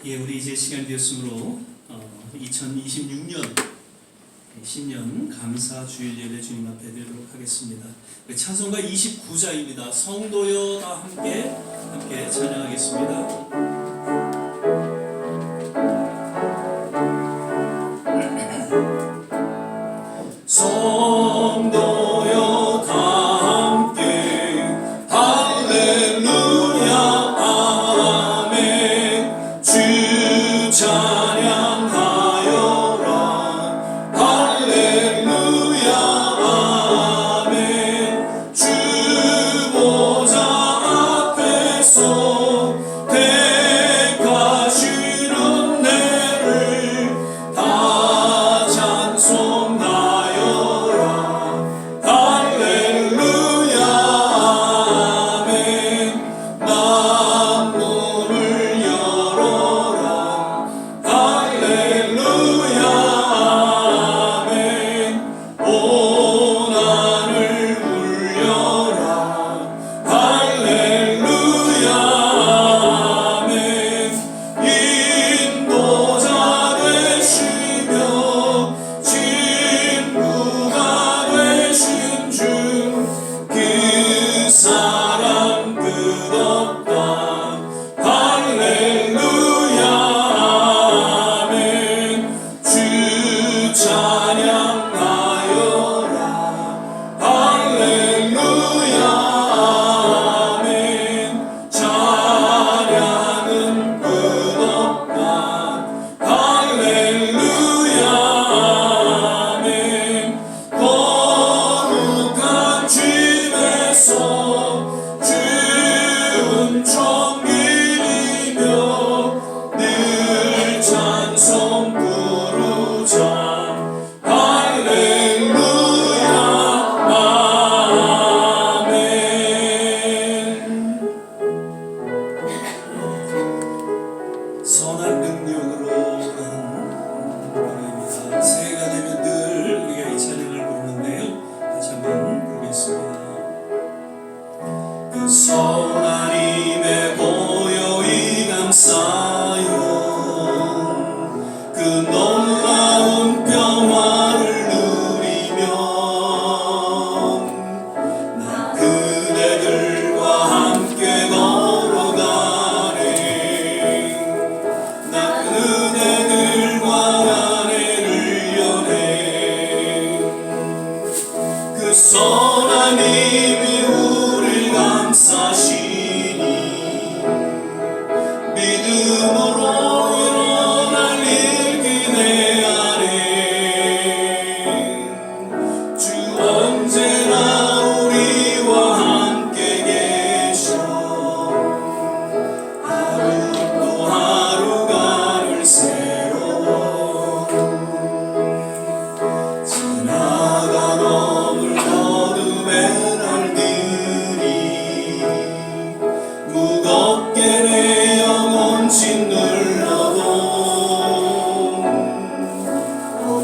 예, 우리 이제 시간이 되었으므로 2026년 신년 감사 주일 예배 주님 앞에 드리도록 하겠습니다. 찬송가 29자입니다. 성도여 다 함께 찬양하겠습니다. 성도여 다 함께 할렐루야 아멘. 주 찬양하여라 할렐루야 아멘. 주 보좌 앞에서 택하신 은혜를 다 찬송하여라 할렐루야 아멘. 만문을 열어라 할렐루야 아멘. 온 하늘 울려라 할렐루야 아멘. 인도자 되시며 친구가 되신 주 그 사랑 끝없다 할렐루야 아멘. 주 찬양하여라 할렐루야 아멘. 찬양은 끝없다 할렐루야 아멘. 거룩한 집에서 주은 정길이며 늘 찬송 부르자 할렐루야 아멘. 선한 능력으로 하는 노래입니다. 새해가 되면 늘 우리가 이 찬양을 부르는데요. 다시 한번 부르겠습니다. 그 선한 힘에 보여이 감싸요 그 놀라운 평화를 누리며 나 그대들과 함께 걸어가네 나 그대들과 아내를 여네 그 선한 힘이 우릴 감싸시니 믿음으로 일어날 일 기대하네 주 언제나 우리와 함께 계셔 하루 또 하루가 늘 새로워 지나간 어둠 어둠의 날들이 무겁게 내 영혼 짓눌러도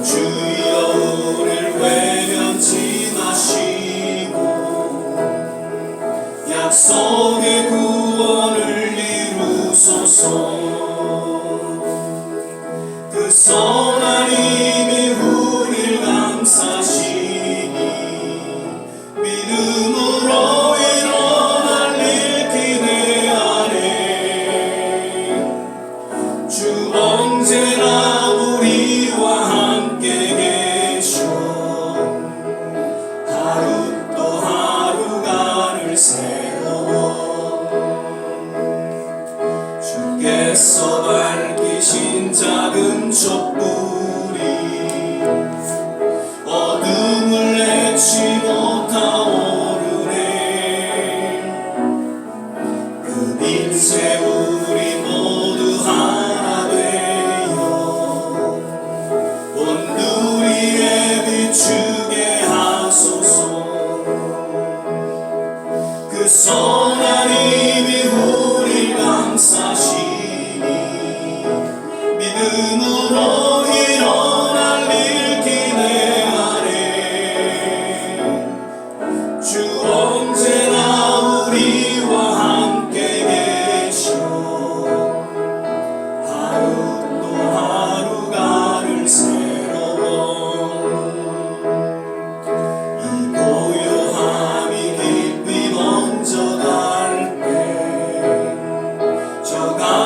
주여 우릴 외면치 마시고 약속의 구원을 이루소서 그 선한 힘이 우릴 감싸시니 믿음으로 일어날 일 기대하네 주 언제나 우리와 함께 계셔 하루 또 하루가 늘 새로워 주께서 밝히신 작은 촛불이 어둠을 내치 못하오르네 그 빛에 우리 모두 하나 되어 온누리에 비추게 하소서 그 선한 힘이 우릴 감싸시니 믿음으로 일어날 일 기대하네 주 언제나 우리와 함께 계셔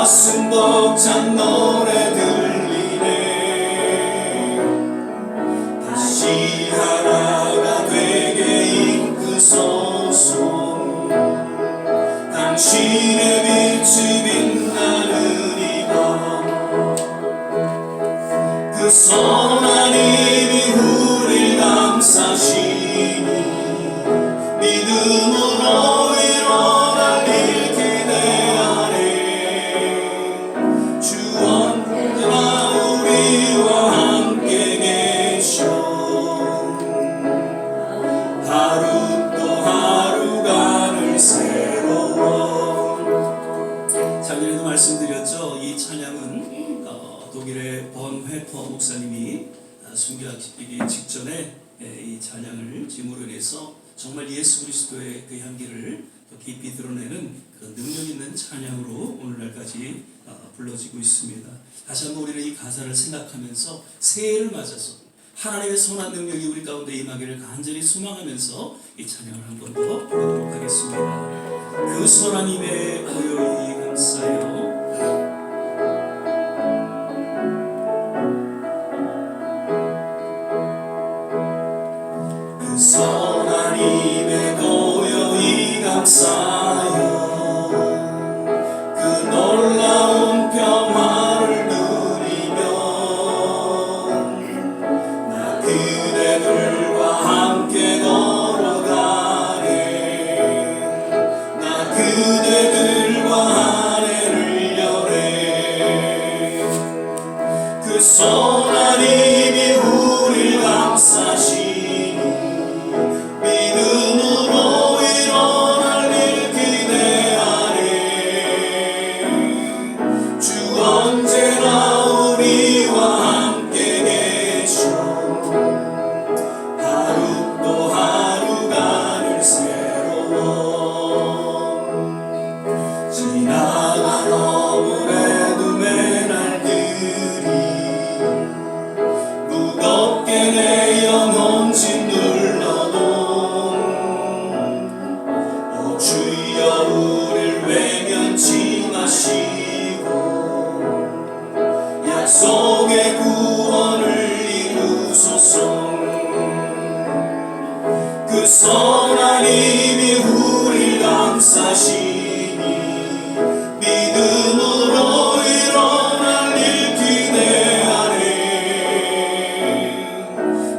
가슴 벅찬 노래 들리네. 다시 하나가 되게 이끄소서. 당신의 빛이 빛나는 이 밤, 그 선한 힘이 우릴 감싸시니 믿음으로 일어날 일 기대하네. 주 언제나 우리와 함께 계셔. 하루 또 하루가 늘 새로워. 작년에도 말씀드렸죠. 이 찬양은 독일의 번회퍼 목사님이 순교하기 직전에 이 찬양을 지물로 해서 정말 예수 그리스도의 그 향기를 더 깊이 드러내는 그 능력 있는 찬양으로 오늘날까지 불러지고 있습니다. 다시 한번 우리는 이 가사를 생각하면서 새해를 맞아서 하나님의 선한 능력이 우리 가운데 임하기를 간절히 소망하면서 이 찬양을 한 번 더 부르도록 하겠습니다. 그 선한 힘에 고요히 감싸요. 그 선한 힘에 고요히 감싸요. 그 놀라운 평화를 누리며 나 그대들과 함께 걸어가네. 나 그대들과 안에를 여네. 그 선한 힘이 우릴 감싸시 믿음으로 일어날 일 기대하네. 주 언제나 우리와 함께 계셔. 하루 또 하루가 늘 새로워. 지나간 어물의 눈의 날들이 무겁게 내 영혼 짓눌러도 주여 우릴 외면치 마시고 약속의 구원을 이루소서. 그 선한 힘이 우릴 감싸시니 믿음으로 일어날 일 기대하네.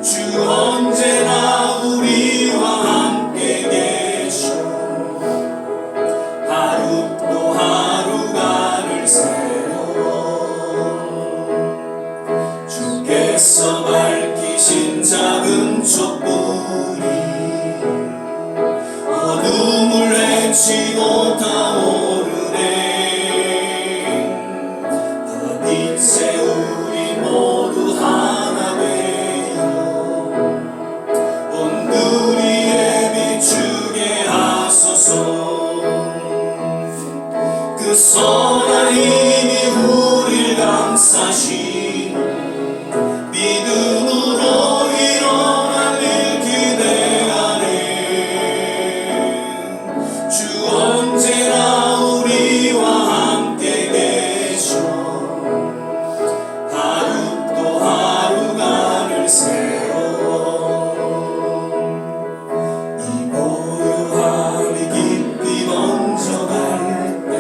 주 언제나 우리와 함께 계셔. 하루 또 하루가 늘 새로워. 주께서 밝히신 작은 촛불이 어둠을 헤치고 타오르네. 그 빛에 우리 모두 하나 되어 온누리에 비추게 하소서. 그 선한 힘이 우릴 감싸시 믿음으로 일어날 일 기대하네. 주 언제나 우리와 함께 계셔. 하루 또 하루가 늘 새로워. 이 고요함이 깊이 번져갈 때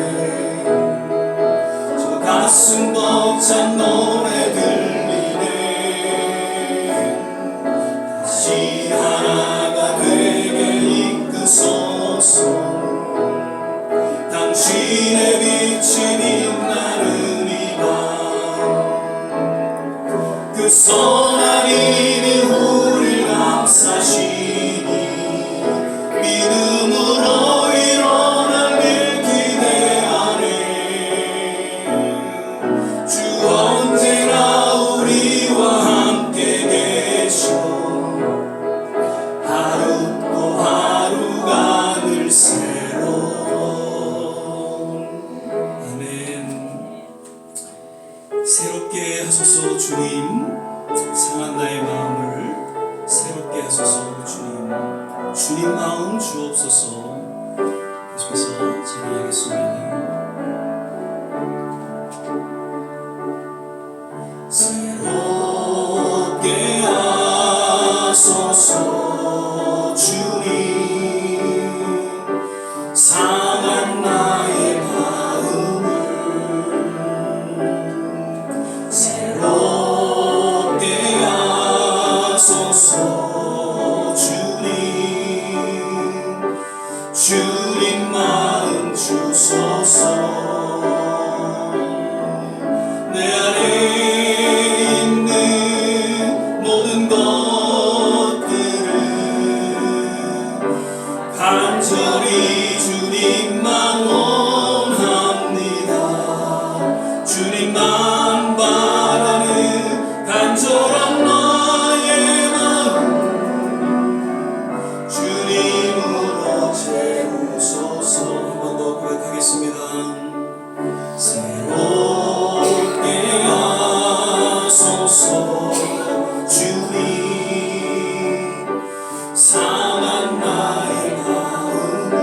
저 가슴 벅찬 노래 들리네. 다시 하나가 되게 이끄소서. 당신의 빛이 빛나는 이 밤, 그 선한 힘이 우릴 감싸시니 믿음으로 일어날 일 기대하네. 주 언제나 우리와 함께 계셔. 하루 또 하루가 늘 새로워. 아멘. 새롭게 하소서 주님. 상한 나의 마음을 새롭게 하소서 주님. 주님 마음 주옵소서. 계속해서 찬양하겠습니다. 내 안에 있는 모든 것들을 간절히 주님만 원합니다. 주님만 바라는 간절한 나의 마음 주님으로 채우소서. 한 번 더 고백하겠습니다. 새롭게 하소서 주님 상한 나의 마음을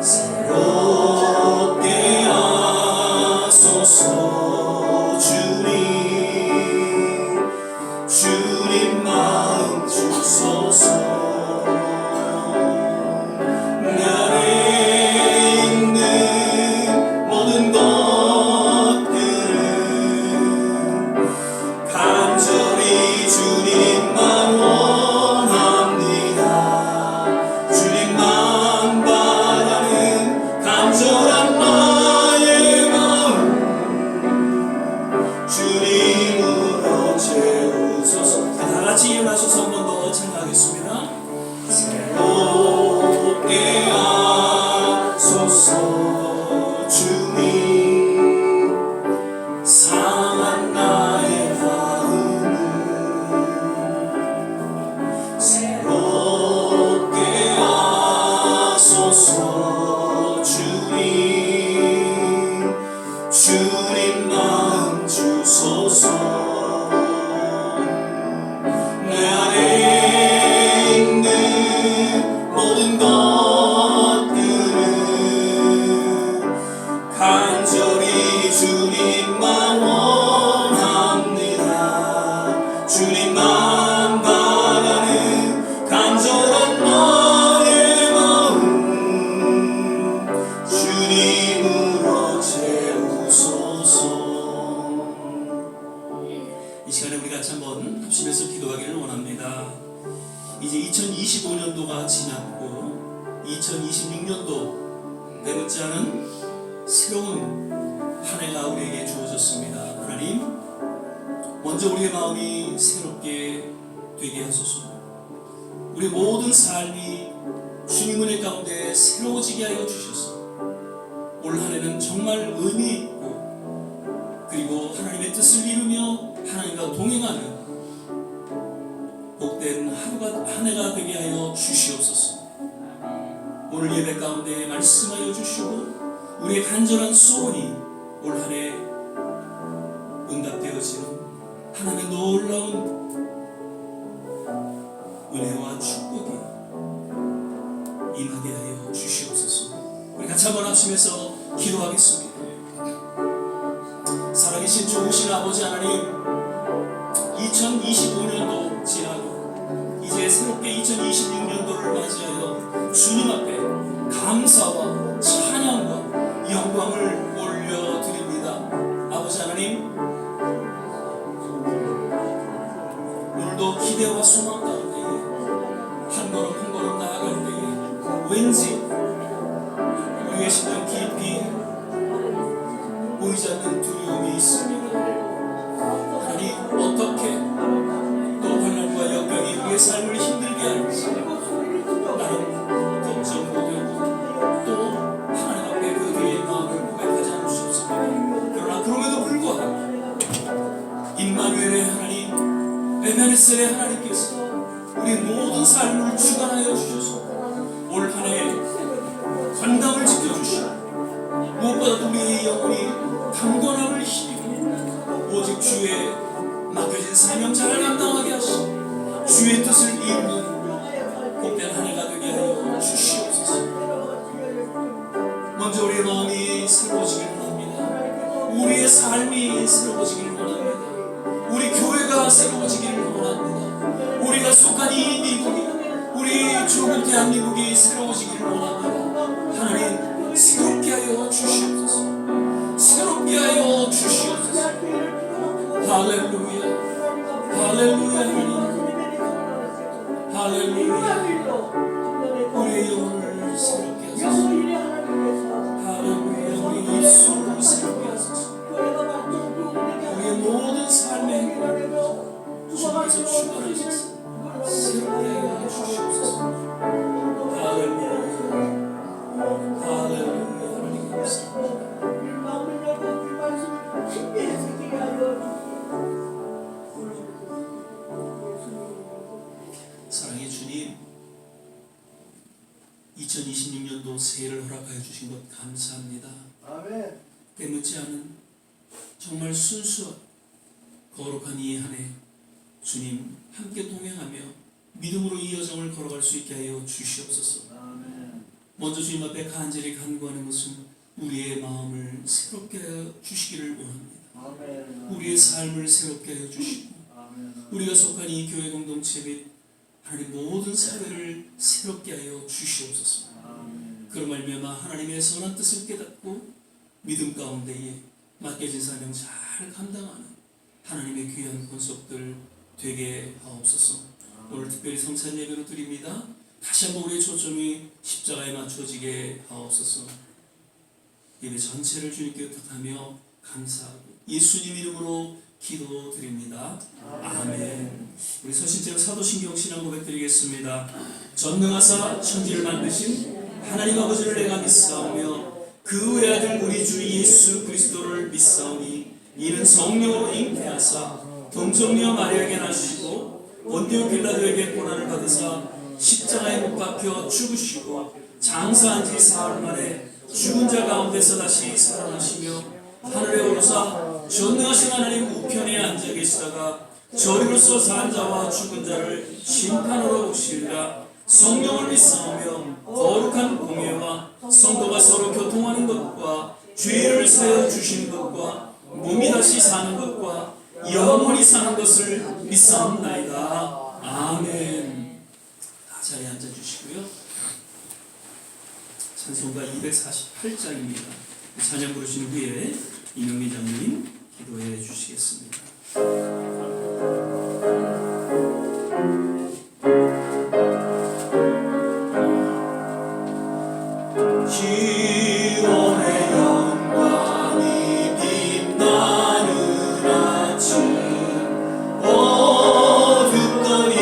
새롭게 하소서 주님 마음 주소서. 내 안에 있는 모든 것들을 간절히 주님만 원합니다. 주님만 바라는 간절한 나의 마음 주님으로 채우소서. 다 같이 일어나셔서 한 번 더 찬양하겠습니다. 새롭게 하소서 주님 상한 나의 마음을 새롭게 하소서 주님 마음 주소서. 내 안에 있는 모든 것들을 간절히 주님만 원합니다. 주님만 바라는 간절한 나의 마음 주님으로 채우소서. 이 시간에 우리 같이 한번 합심해서 기도하기를 원합니다. 이제 2025년도가 지났고 2026년도 내묻지 않은 새로운 한 해가 우리에게 주어졌습니다. 하나님, 먼저 우리의 마음이 새롭게 되게 하소서. 우리 모든 삶이 주님 은혜 가운데 새로워지게 하여 주셔서 올 한 해는 정말 의미 있고 그리고 하나님의 뜻을 이루며 하나님과 동행하는 복된 하루가 한 해가 되게 하여 주시옵소서. 오늘 예배 가운데 말씀하여 주시고 우리의 간절한 소원이 올 한 해 응답되어지는 하나님의 놀라운 은혜와 축복이 임하게 하여 주시옵소서. 우리 같이 한번 합심해서 기도하겠습니다. 살아계신 좋으신 아버지 하나님, 2025년도 지나고 이제 새롭게 2026년도를 맞이하여 주님 앞에 감사와 찬양과 영광을 올려드립니다. 아버지 하나님, 오늘도 기대와 소망 가운데 한 걸음 한 걸음 나아갈 때에 왠지 우리의 심령 깊이 보이지 않는 두려움이 있습니다. 하나님, 어떻게 또 환난과 역경이 우리의 삶을 힘들게 할지 나는 걱정도 되고 또 하나님 앞에 그 뒤의 마음을 고백하지 않을 수 없습니다. 그러나 그럼에도 불구하고 임마누엘의 하나님, 에베네셀의 하나님께서 우리 모든 삶을 주관하여 주셔서 올 한 해 건강을 지켜주시고 무엇보다도 우리의 영혼이 강건함을 힘입고 오직 주의 맡겨진 사명 잘 감당하게 하시고 주의 뜻을 이루는 복된 한 해가 되게 하여 주시옵소서. 먼저 우리의 마음이 새로워지길 원합니다. 우리의 삶이 새로워지길 원합니다. 우리 교회가 새로워지기를 원합니다. 우리가 속한 이 미국이, 우리 조국 대한민국이 새로워지기를 원합니다. 하나님, 새롭게 하여 주시옵소서. 새롭게 하여 주시옵소서. 할렐루야, 할렐루야. 하나님, 할렐루야. 우리의 영혼을 새롭게 하소서. 예배를 허락하여 주신 것 감사합니다. 아멘. 때묻지 않은 정말 순수한 거룩한 이 한 해 주님 함께 동행하며 믿음으로 이 여정을 걸어갈 수 있게 하여 주시옵소서. 아멘. 먼저 주님 앞에 간절히 간구하는 것은 우리의 마음을 새롭게 하여 주시기를 원합니다. 아멘. 우리의 삶을 새롭게 하여 주시고 아멘. 우리가 속한 이 교회 공동체 및 하나님 모든 사회를 새롭게 하여 주시옵소서. 아멘. 그로 말미암아 하나님의 선한 뜻을 깨닫고 믿음 가운데에 맡겨진 사명 잘 감당하는 하나님의 귀한 권속들 되게 하옵소서. 오늘 특별히 성찬 예배로 드립니다. 다시 한번 우리의 초점이 십자가에 맞춰지게 하옵소서. 예배 전체를 주님께 뜻하며 감사하고 예수님 이름으로 기도드립니다. 아멘. 우리 서신제로 사도신경 신앙 고백 드리겠습니다. 전능하사 천지를 만드신 하나님 아버지를 내가 믿사오며 그 외아들 우리 주 예수 그리스도를 믿사오니 이는 성령으로 잉태하사 동정녀 마리아에게 나시고 본디오 빌라도에게 고난을 받으사 십자가에 못 박혀 죽으시고 장사한 지 사흘 만에 죽은 자 가운데서 다시 살아나시며 하늘에 오르사 전능하신 하나님 우편에 앉아 계시다가 저리로서 산 자와 죽은 자를 심판으로 오시리라. 성령을 믿사오며 거룩한 공예와 성도가 서로 교통하는 것과 죄를 사여 주시는 것과 몸이 다시 사는 것과 영원히 사는 것을 믿사옵나이다. 아멘. 자리에 앉아주시고요. 찬송가 248장입니다. 찬양 부르신 후에 이명미 장로님 기도해 주시겠습니다. 지원의 영광이 빛나는 아침 어둡던 이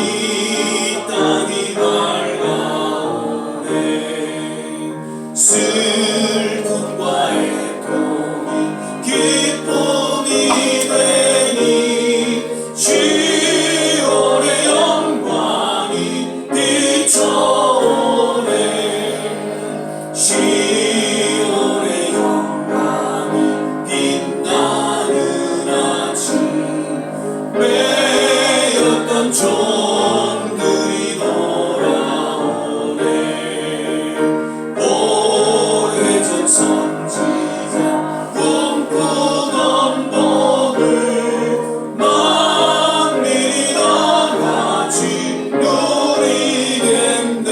땅이 밝아오네. 슬픔과 애통이 기쁨이 되니 지원의 영광이 비춰오네. 시온의 영광이 빛나는 아침 매였던 종들이 돌아오네. 오래전 선지자 꿈꾸던 복을 만민이 다 같이 누리겠네.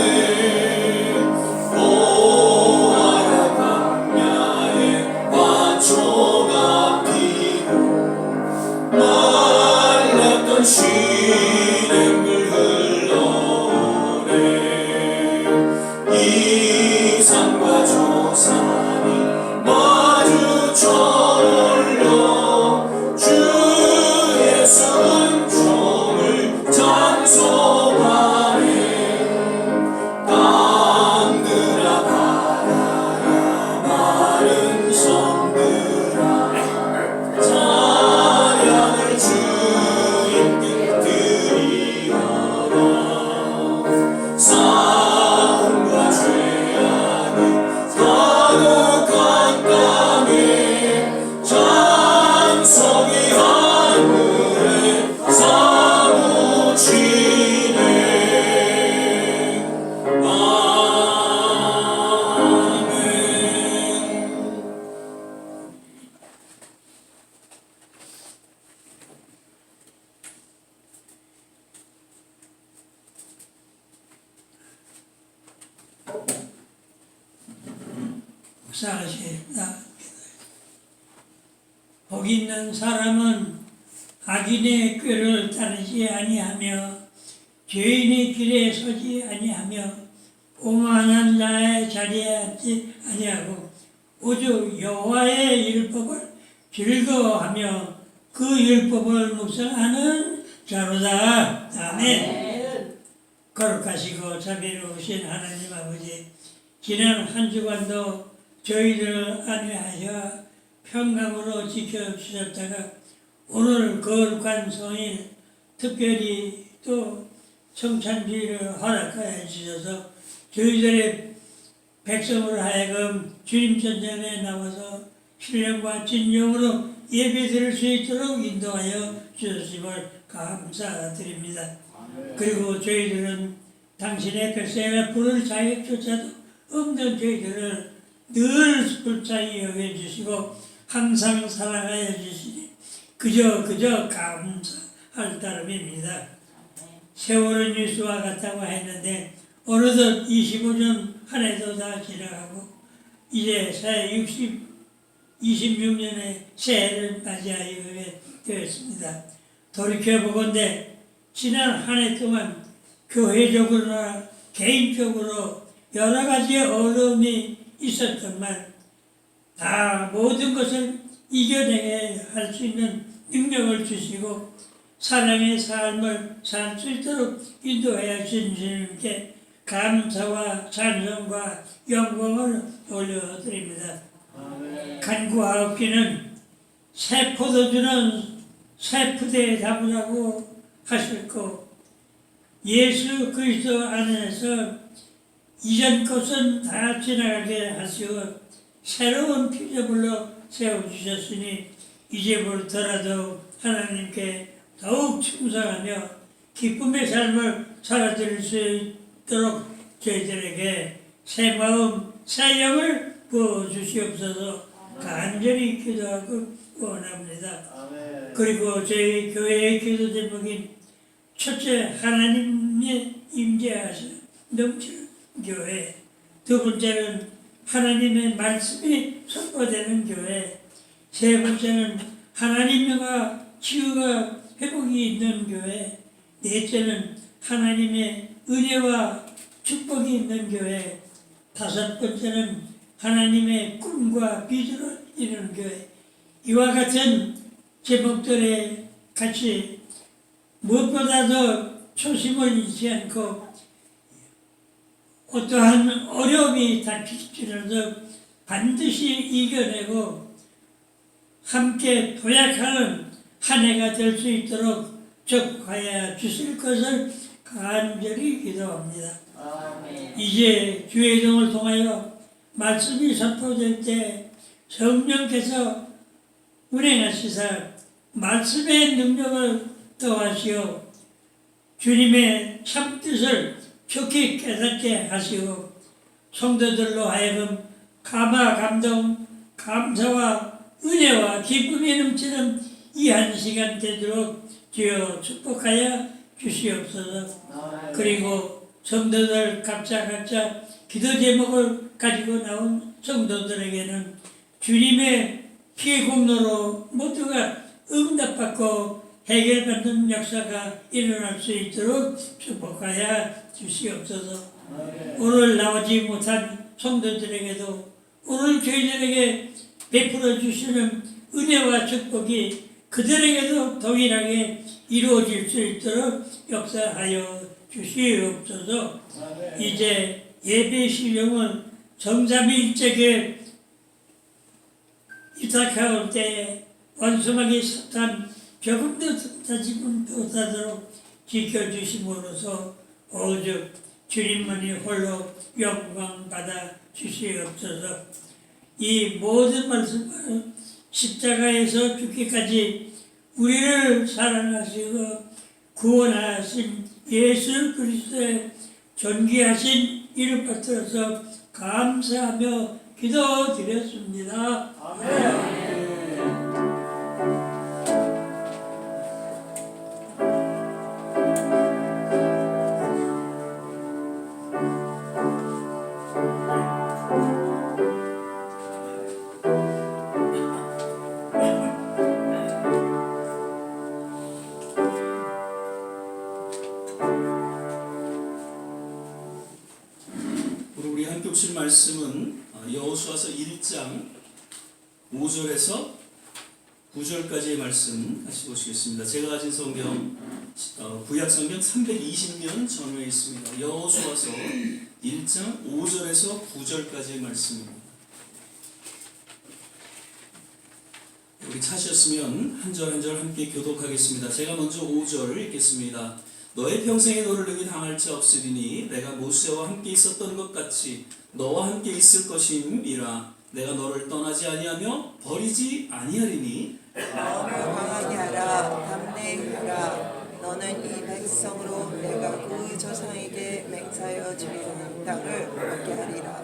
초가 피고 말랐던 시냇물 흘러오네. 이산과 조산이 마주쳐 올려 주 예수 은총을 찬송하네. 땅들아 바다야 마른 섬들아 찬양을 주님께 드리어라. 싸움과 죄악이 가득한 땅에 찬송이 하늘에 사무치네. 묵상하십니다. 복 있는 사람은 악인의 꾀를 따르지 아니하며 죄인의 길에 서지 아니하며 오만한 자의 자리에 앉지 아니하고 오직 여호와의 율법을 즐거워하며 그 율법을 묵상하는 자로다. 아멘. 거룩하시고 자비로우신 하나님 아버지, 지난 한 주간도 저희를 안위하여 평강으로 지켜주셨다가 오늘 거룩한 성일 특별히 또 성찬비를 허락하여 주셔서 저희들의 백성으로 하여금 주님 전전에 나와서 신령과 진정으로 예배 드릴 수 있도록 인도하여 주셨음을 감사드립니다. 그리고 저희들은 당신의 백성의 부를 자격조차도 없는 저희들을 늘 불쌍히 여겨주시고 항상 사랑하여 주시니 그저 감사할 따름입니다. 세월은 유수와 같다고 했는데 어느덧 25년 한 해도 다 지나가고 이제 26년의 새해를 맞이하게 되었습니다. 돌이켜보건대 지난 한 해 동안 교회적으로나 개인적으로 여러 가지 어려움이 있었건만 다 모든 것을 이겨내게 할 수 있는 능력을 주시고 사랑의 삶을 살 수 있도록 인도하여 주신 주님께 감사와 찬송과 영광을 올려드립니다. 간구하옵기는 새 포도주는 새 푸대에 담으라고 하셨고 예수 그리스도 안에서 이전 것은 다 지나가게 하시고 새로운 피조물로 세워주셨으니 이제부터라도 하나님께 더욱 충성하며 기쁨의 삶을 살아드릴 수 있도록 저희들에게 새 마음, 새 영을 부어주시옵소서 간절히 기도하고 원합니다. 그리고 저희 교회의 기도 제목인 첫째, 하나님의 임재하셔 넘치는 교회. 두 번째는 하나님의 말씀이 선포되는 교회. 세 번째는 하나님과 치유가 회복이 있는 교회. 넷째는 하나님의 은혜와 축복이 있는 교회. 다섯 번째는 하나님의 꿈과 비전을 이루는 교회. 이와 같은 제목들에 같이 무엇보다도 초심을 잃지 않고 어떠한 어려움이 닥칠지라도 반드시 이겨내고 함께 도약하는 한 해가 될 수 있도록 적하여 주실 것을 간절히 기도합니다. 이제 주의동을 통하여 말씀이 선포될 때 성령께서 운행하시사 말씀의 능력을 더하시어 주님의 참뜻을 좋게 깨닫게 하시고 성도들로 하여금 감화, 감동, 감사와 은혜와 기쁨이 넘치는 이 한 시간 되도록 주여 축복하여 주시옵소서. 그리고 성도들 각자 기도 제목을 가지고 나온 성도들에게는 주님의 피의 공로로 모두가 응답받고 해결받는 역사가 일어날 수 있도록 축복하여 주시옵소서. 오늘 나오지 못한 성도들에게도 오늘 저희들에게 베풀어 주시는 은혜와 축복이 그들에게도 동일하게 이루어질 수 있도록 역사하여 주시옵소서. 이제 예배 신령은 정삼위일체에 이탁하올 때에 원수마귀 사탄 조금도 다짐은 못하도록 지켜주심으로써 오직 주님만이 홀로 영광 받아 주시옵소서. 이 모든 말씀을 십자가에서 죽기까지 우리를 사랑하시고 구원하신 예수 그리스도의 존귀하신 이름 받들어서 감사하며 기도드렸습니다. 아멘. 우리 함께 보실 말씀은 여호수아서 1장 5절에서 9절까지의 말씀 같이 보시겠습니다. 제가 가진 성경 구약 성경 320년 전후에 있습니다. 여호수아서 1장 5절에서 9절까지의 말씀입니다. 우리 찾으셨으면 한 절 한 절 함께 교독하겠습니다. 제가 먼저 5절을 읽겠습니다. 너의 평생에 너를 능히 당할 자 없으리니 내가 모세와 함께 있었던 것 같이 너와 함께 있을 것임이라. 내가 너를 떠나지 아니하며 버리지 아니하리니. 마음을 강하게 하라. 담대하라. 너는 이 백성으로 내가 그 조상에게 맹세하여 주리는 땅을 얻게 하리라.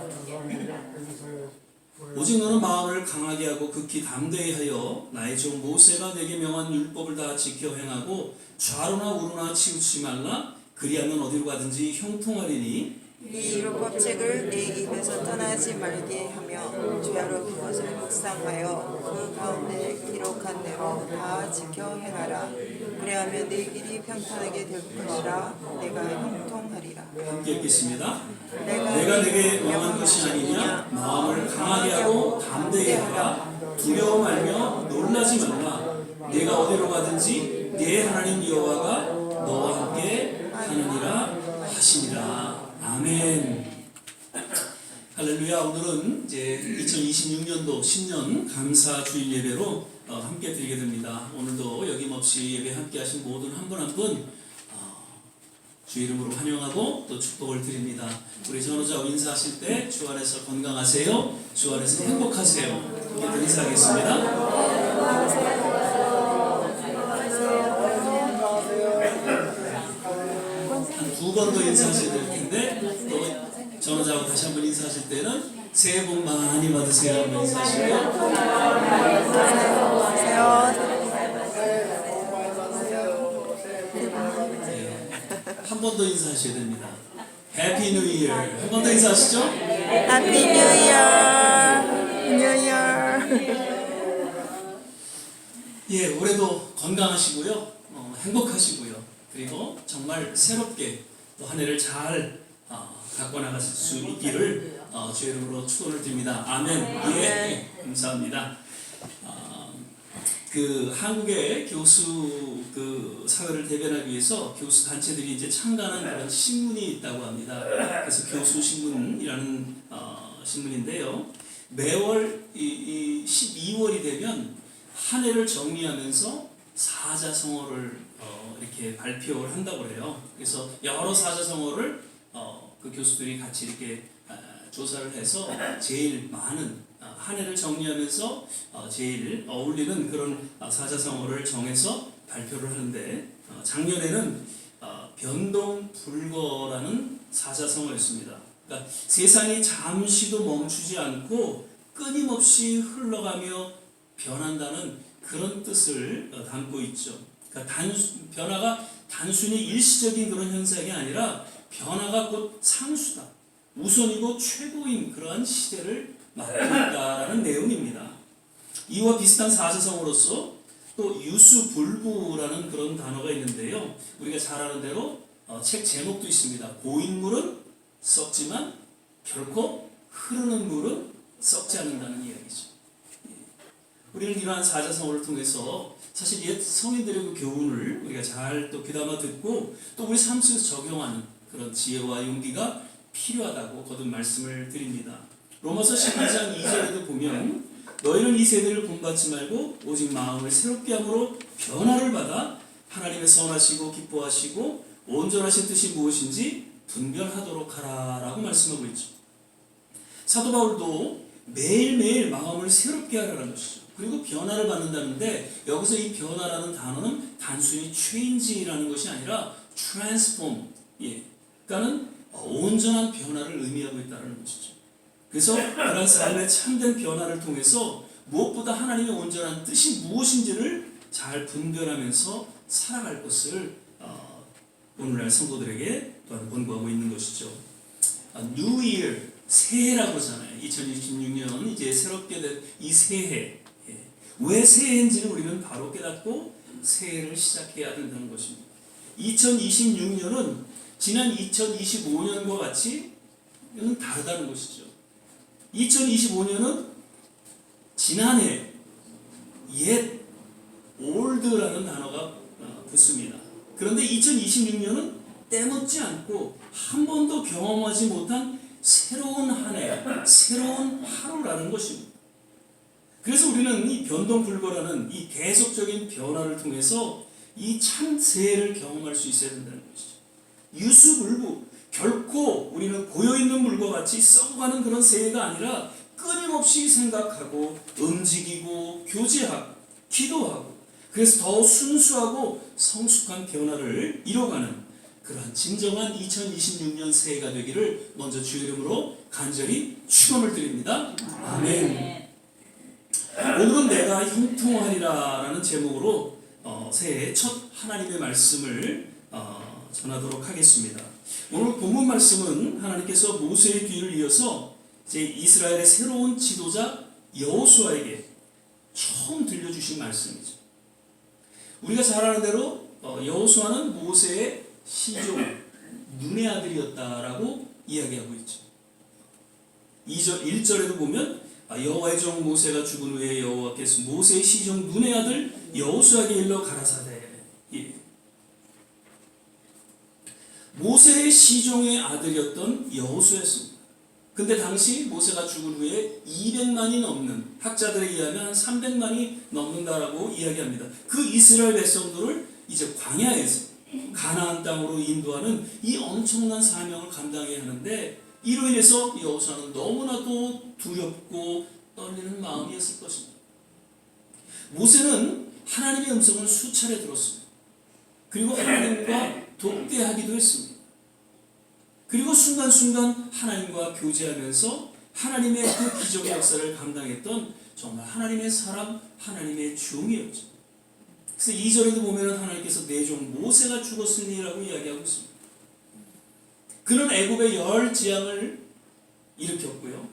오직 너는 마음을 강하게 하고 극히 담대히 하여 나의 종 모세가 내게 명한 율법을 다 지켜 행하고 좌로나 우로나 치우치지 말라. 그리하면 어디로 가든지 형통하리니. 이 율법책을 네 입에서 떠나지 말게 하며 주야로 그것을 묵상하여 그 가운데 기록한 대로 다 지켜 행하라. 그리하면 네 길이 평탄하게 될 것이라. 내가 형통하리라. 함께 읽겠습니다. 내가 내게 명한 것이 아니냐. 마음을 강하게 하고 담대히 하라. 두려워 말며 놀라지 말라. 내가 어디로 가든지 네 하나님 여호와가 너와 함께 하느니라 하시니라. 아멘. 할렐루야. 오늘은 이제 2026년도 신년 감사 주일 예배로 함께 드리게 됩니다. 오늘도 여김없이 예배 함께 하신 모든 한 분 한 분 주 이름으로 환영하고 또 축복을 드립니다. 우리 전호자 인사하실 때 주 안에서 건강하세요. 주 안에서 행복하세요. 이렇게 인사하겠습니다. 두 번 더 인사하셔야 될 텐데 또 전호자하고 다시 한번 인사하실 때는 새해 복 많이 받으세요 한번 인사하시고요. 한 번 더 인사하셔야 됩니다. 해피 뉴 이어. 한 번 더 인사하시죠. 해피 뉴 이어. 뉴 이어. 예, 올해도 건강하시고요. 행복하시고요. 그리고 정말 새롭게 또 한 해를 잘 갖고 나가실 수 있기를 주의 이름으로 축원을 드립니다. 아멘. 예, 감사합니다. 그 한국의 교수 그 사회를 대변하기 위해서 교수 단체들이 이제 참가하는 그런 신문이 있다고 합니다. 그래서 교수 신문이라는 신문인데요. 매월 이 12월이 되면 한 해를 정리하면서 사자성어를 이렇게 발표를 한다고 그래요. 그래서 여러 사자성어를 그 교수들이 같이 이렇게 조사를 해서 제일 많은 한 해를 정리하면서 제일 어울리는 그런 사자성어를 정해서 발표를 하는데 작년에는 변동불거라는 사자성어였습니다. 그러니까 세상이 잠시도 멈추지 않고 끊임없이 흘러가며 변한다는 그런 뜻을 담고 있죠. 그러니까 변화가 단순히 일시적인 그런 현상이 아니라 변화가 곧 상수다, 우선이고 최고인 그러한 시대를 맞고 있다는 내용입니다. 이와 비슷한 사자성어로서 또 유수불부라는 그런 단어가 있는데요. 우리가 잘 아는 대로 책 제목도 있습니다. 고인물은 썩지만 결코 흐르는 물은 썩지 않는다는 이야기죠. 우리는 이러한 사자성어를 통해서 사실 옛 성인들의 그 교훈을 우리가 잘 또 귀담아 듣고 또 우리 삶 속에서 적용하는 그런 지혜와 용기가 필요하다고 거듭 말씀을 드립니다. 로마서 12장 2절에도 보면 너희는 이 세대를 본받지 말고 오직 마음을 새롭게 함으로 변화를 받아 하나님의 선하시고 기뻐하시고 온전하신 뜻이 무엇인지 분별하도록 하라 라고 말씀하고 있죠. 사도 바울도 매일매일 마음을 새롭게 하라는 것이죠. 그리고 변화를 받는다는데 여기서 이 변화라는 단어는 단순히 change라는 것이 아니라 transform, 그러니까는 온전한 변화를 의미하고 있다는 것이죠. 그래서 그런 삶의 참된 변화를 통해서 무엇보다 하나님의 온전한 뜻이 무엇인지를 잘 분별하면서 살아갈 것을 오늘날 성도들에게 또한 권고하고 있는 것이죠. New Year, 새해라고 하잖아요. 2026년 이제 새롭게 된 이 새해. 왜 새해인지를 우리는 바로 깨닫고 새해를 시작해야 된다는 것입니다. 2026년은 지난 2025년과 같이 이건 다르다는 것이죠. 2025년은 지난해 옛 올드라는 단어가 붙습니다. 그런데 2026년은 때묻지 않고 한 번도 경험하지 못한 새로운 한 해, 새로운 하루라는 것입니다. 그래서 우리는 이 변동불거라는 이 계속적인 변화를 통해서 이 참 새해를 경험할 수 있어야 된다는 것이죠. 유수불부, 결코 우리는 고여있는 물과 같이 썩어가는 그런 세계가 아니라 끊임없이 생각하고 움직이고 교제하고 기도하고 그래서 더 순수하고 성숙한 변화를 이뤄가는 그러한 진정한 2026년 새해가 되기를 먼저 주의 이름으로 간절히 축원을 드립니다. 아멘. 오늘은 내가 형통하리라 라는 제목으로 새해 첫 하나님의 말씀을 전하도록 하겠습니다. 오늘 본문 말씀은 하나님께서 모세의 뒤를 이어서 이제 이스라엘의 새로운 지도자 여호수아에게 처음 들려주신 말씀이죠. 우리가 잘 아는 대로 여호수아는 모세의 시종, 눈의 아들이었다라고 이야기하고 있죠. 1절에도 보면 여호와의 종 모세가 죽은 후에 여호와께서 모세의 시종 눈의 아들 여호수아에게 일러 가라사대. 예. 모세의 시종의 아들이었던 여호수아였습니다. 근데 당시 모세가 죽은 후에 200만이 넘는, 학자들에 의하면 한 300만이 넘는다라고 이야기합니다. 그 이스라엘 백성들을 이제 광야에서 가나안 땅으로 인도하는 이 엄청난 사명을 감당해야 하는데, 이로 인해서 여호수아는 너무나도 두렵고 떨리는 마음이었을 것입니다. 모세는 하나님의 음성을 수차례 들었습니다. 그리고 하나님과 독대하기도 했습니다. 그리고 순간순간 하나님과 교제하면서 하나님의 그 기적의 역사를 감당했던 정말 하나님의 사람, 하나님의 종이었죠. 그래서 2절에도 보면 하나님께서 내 종 모세가 죽었으니라고 이야기하고 있습니다. 그는 애굽의 열 재앙을 일으켰고요,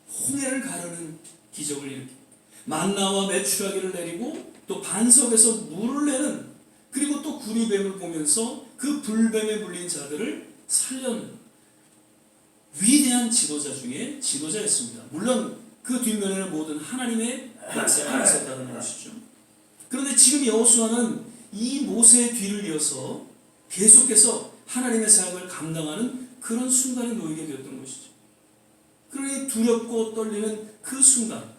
홍해를 가르는 기적을 일으켰고, 만나와 메추라기를 내리고 또 반석에서 물을 내는, 그리고 또 구리뱀을 보면서 그 불뱀에 물린 자들을 살려는 위대한 지도자 중에 지도자였습니다. 물론 그 뒷면에는 모든 하나님의 역사가 있었다는 것이죠. 그런데 지금 여호수아는 이 모세의 뒤를 이어서 계속해서 하나님의 사역을 감당하는 그런 순간에 놓이게 되었던 것이죠. 그러니 두렵고 떨리는 그 순간,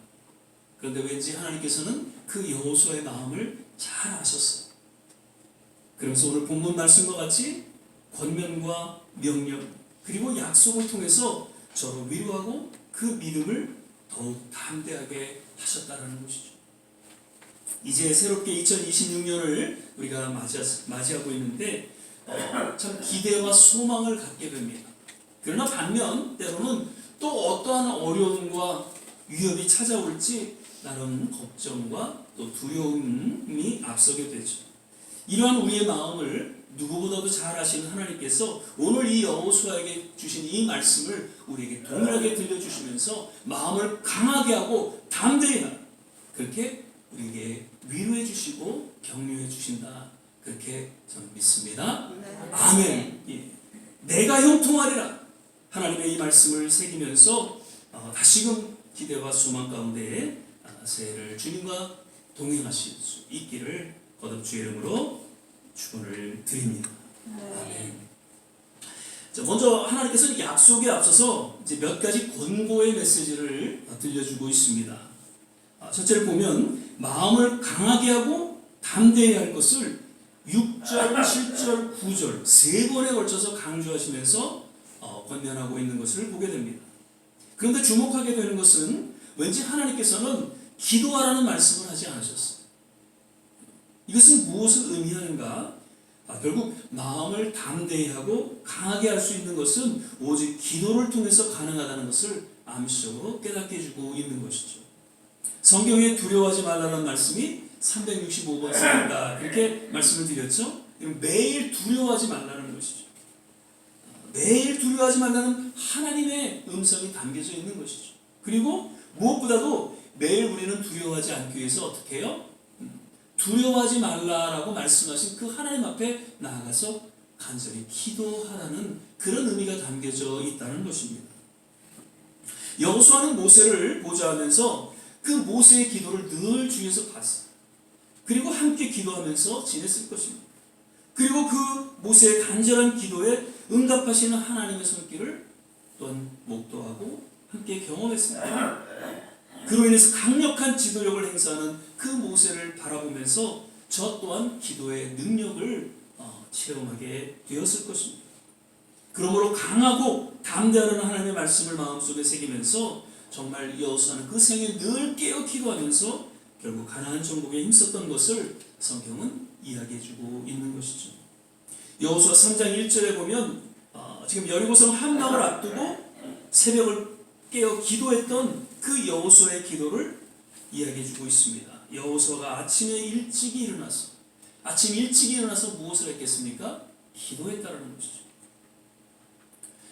그런데 왠지 하나님께서는 그 여호수아의 마음을 잘 아셨어요. 그러면서 오늘 본문 말씀과 같이 권면과 명령 그리고 약속을 통해서 저를 위로하고 그 믿음을 더욱 담대하게 하셨다는 것이죠. 이제 새롭게 2026년을 우리가 맞이하고 있는데 참 기대와 소망을 갖게 됩니다. 그러나 반면 때로는 또 어떠한 어려움과 위협이 찾아올지 나름 걱정과 또 두려움이 앞서게 되죠. 이러한 우리의 마음을 누구보다도 잘 아시는 하나님께서 오늘 이 여호수아에게 주신 이 말씀을 우리에게 동일하게 들려주시면서 마음을 강하게 하고 담대히 하라, 그렇게 우리에게 위로해 주시고 격려해 주신다, 그렇게 저는 믿습니다. 네. 아멘. 예. 내가 형통하리라, 하나님의 이 말씀을 새기면서 다시금 기대와 소망 가운데 새해를 주님과 동행하실 수 있기를 거듭 주의 이름으로 축원을 드립니다. 아멘. 자, 먼저 하나님께서는 약속에 앞서서 이제 몇 가지 권고의 메시지를 들려주고 있습니다. 첫째를 보면 마음을 강하게 하고 담대히 할 것을 6절, 7절, 9절 세 번에 걸쳐서 강조하시면서 권면하고 있는 것을 보게 됩니다. 그런데 주목하게 되는 것은 왠지 하나님께서는 기도하라는 말씀을 하지 않으셨어요. 이것은 무엇을 의미하는가? 결국 마음을 담대히 하고 강하게 할 수 있는 것은 오직 기도를 통해서 가능하다는 것을 암시적으로 깨닫게 해주고 있는 것이죠. 성경에 두려워하지 말라는 말씀이 365번 쓰인다, 이렇게 말씀을 드렸죠. 매일 두려워하지 말라는 것이죠. 매일 두려워하지 말라는 하나님의 음성이 담겨져 있는 것이죠. 그리고 무엇보다도 매일 우리는 두려워하지 않기 위해서 어떻게 해요? 두려워하지 말라라고 말씀하신 그 하나님 앞에 나아가서 간절히 기도하라는 그런 의미가 담겨져 있다는 것입니다. 여호수아는 모세를 보좌하면서 그 모세의 기도를 늘 주위에서 봤어요. 그리고 함께 기도하면서 지냈을 것입니다. 그리고 그 모세의 간절한 기도에 응답하시는 하나님의 손길을 또한 목도하고 함께 경험했습니다. 그로 인해서 강력한 지도력을 행사하는 그 모세를 바라보면서 저 또한 기도의 능력을 체험하게 되었을 것입니다. 그러므로 강하고 담대하는 하나님의 말씀을 마음속에 새기면서 정말 여호수아는 그 생에 늘 깨어 기도하면서 결국 가나안 정복에 힘썼던 것을 성경은 이야기해주고 있는 것이죠. 여호수아 3장 1절에 보면 지금 여리고성 함락을 앞두고 새벽을 깨어 기도했던 그 여호수아의 기도를 이야기해주고 있습니다. 여호수아가 아침 일찍 일어나서 무엇을 했겠습니까? 기도했다라는 것이죠.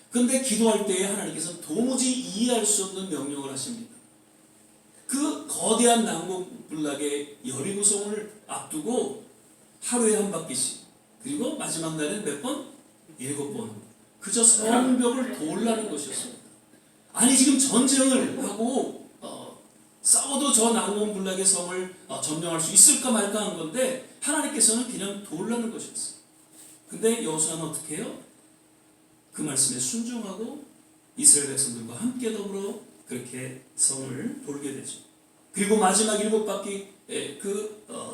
그런데 기도할 때에 하나님께서 도무지 이해할 수 없는 명령을 하십니다. 그 거대한 난공불락의 여리고성을 앞두고 하루에 한 바퀴씩, 그리고 마지막 날엔 몇 번? 7번. 그저 성벽을 돌라는 것이었습니다. 아니 지금 전쟁을 하고 싸워도 저 난공불락의 성을 점령할 수 있을까 말까 한 건데 하나님께서는 그냥 돌라는 것이었어요. 근데 여호수아는 어떻게 해요? 그 말씀에 순종하고 이스라엘 백성들과 함께 더불어 그렇게 성을 돌게 되죠. 그리고 마지막 7바퀴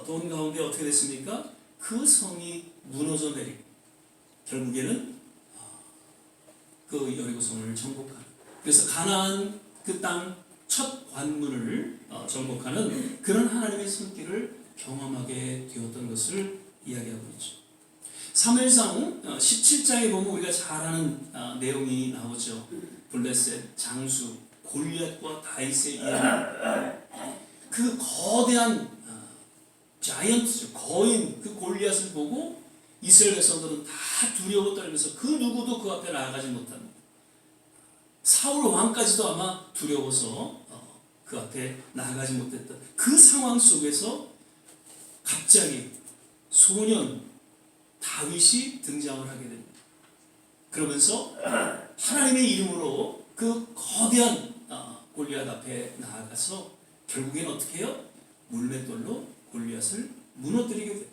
돈 가운데 어떻게 됐습니까? 그 성이 무너져 내리고 결국에는 그 여리고성을 정복하는, 그래서 가나안 그 땅 첫 관문을 정복하는 그런 하나님의 손길을 경험하게 되었던 것을 이야기하고 있죠. 사무엘상 17장에 보면 우리가 잘 아는 내용이 나오죠. 블레셋, 장수, 골리앗과 다윗의 이야기. 그 거대한 자이언트죠. 거인 그 골리앗을 보고 이스라엘 백성들은 다 두려워 떨면서 그 누구도 그 앞에 나아가지 못합니다. 사울 왕까지도 아마 두려워서 그 앞에 나아가지 못했던 그 상황 속에서 갑자기 소년 다윗이 등장을 하게 됩니다. 그러면서 하나님의 이름으로 그 거대한 골리앗 앞에 나아가서 결국엔 어떻게 해요? 물맷돌로 골리앗을 무너뜨리게 됩니다.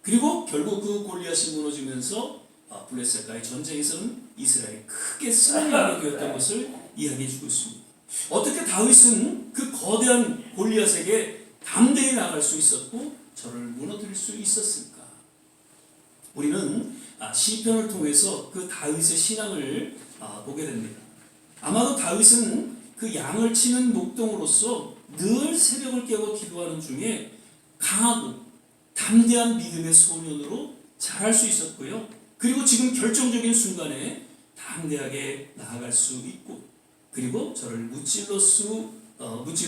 그리고 결국 그 골리앗이 무너지면서 블레셋과의 전쟁에서는 이스라엘이 크게 승리하게 되었던 것을 이야기해주고 있습니다. 어떻게 다윗은 그 거대한 골리앗에게 담대히 나갈 수 있었고 저를 무너뜨릴 수 있었을까? 우리는 시편을 통해서 그 다윗의 신앙을 보게 됩니다. 아마도 다윗은 그 양을 치는 목동으로서 늘 새벽을 깨고 기도하는 중에 강하고 담대한 믿음의 소년으로 자랄 수 있었고요. 그리고 지금 결정적인 순간에 담대하게 나아갈 수 있고, 그리고 저를 무찌를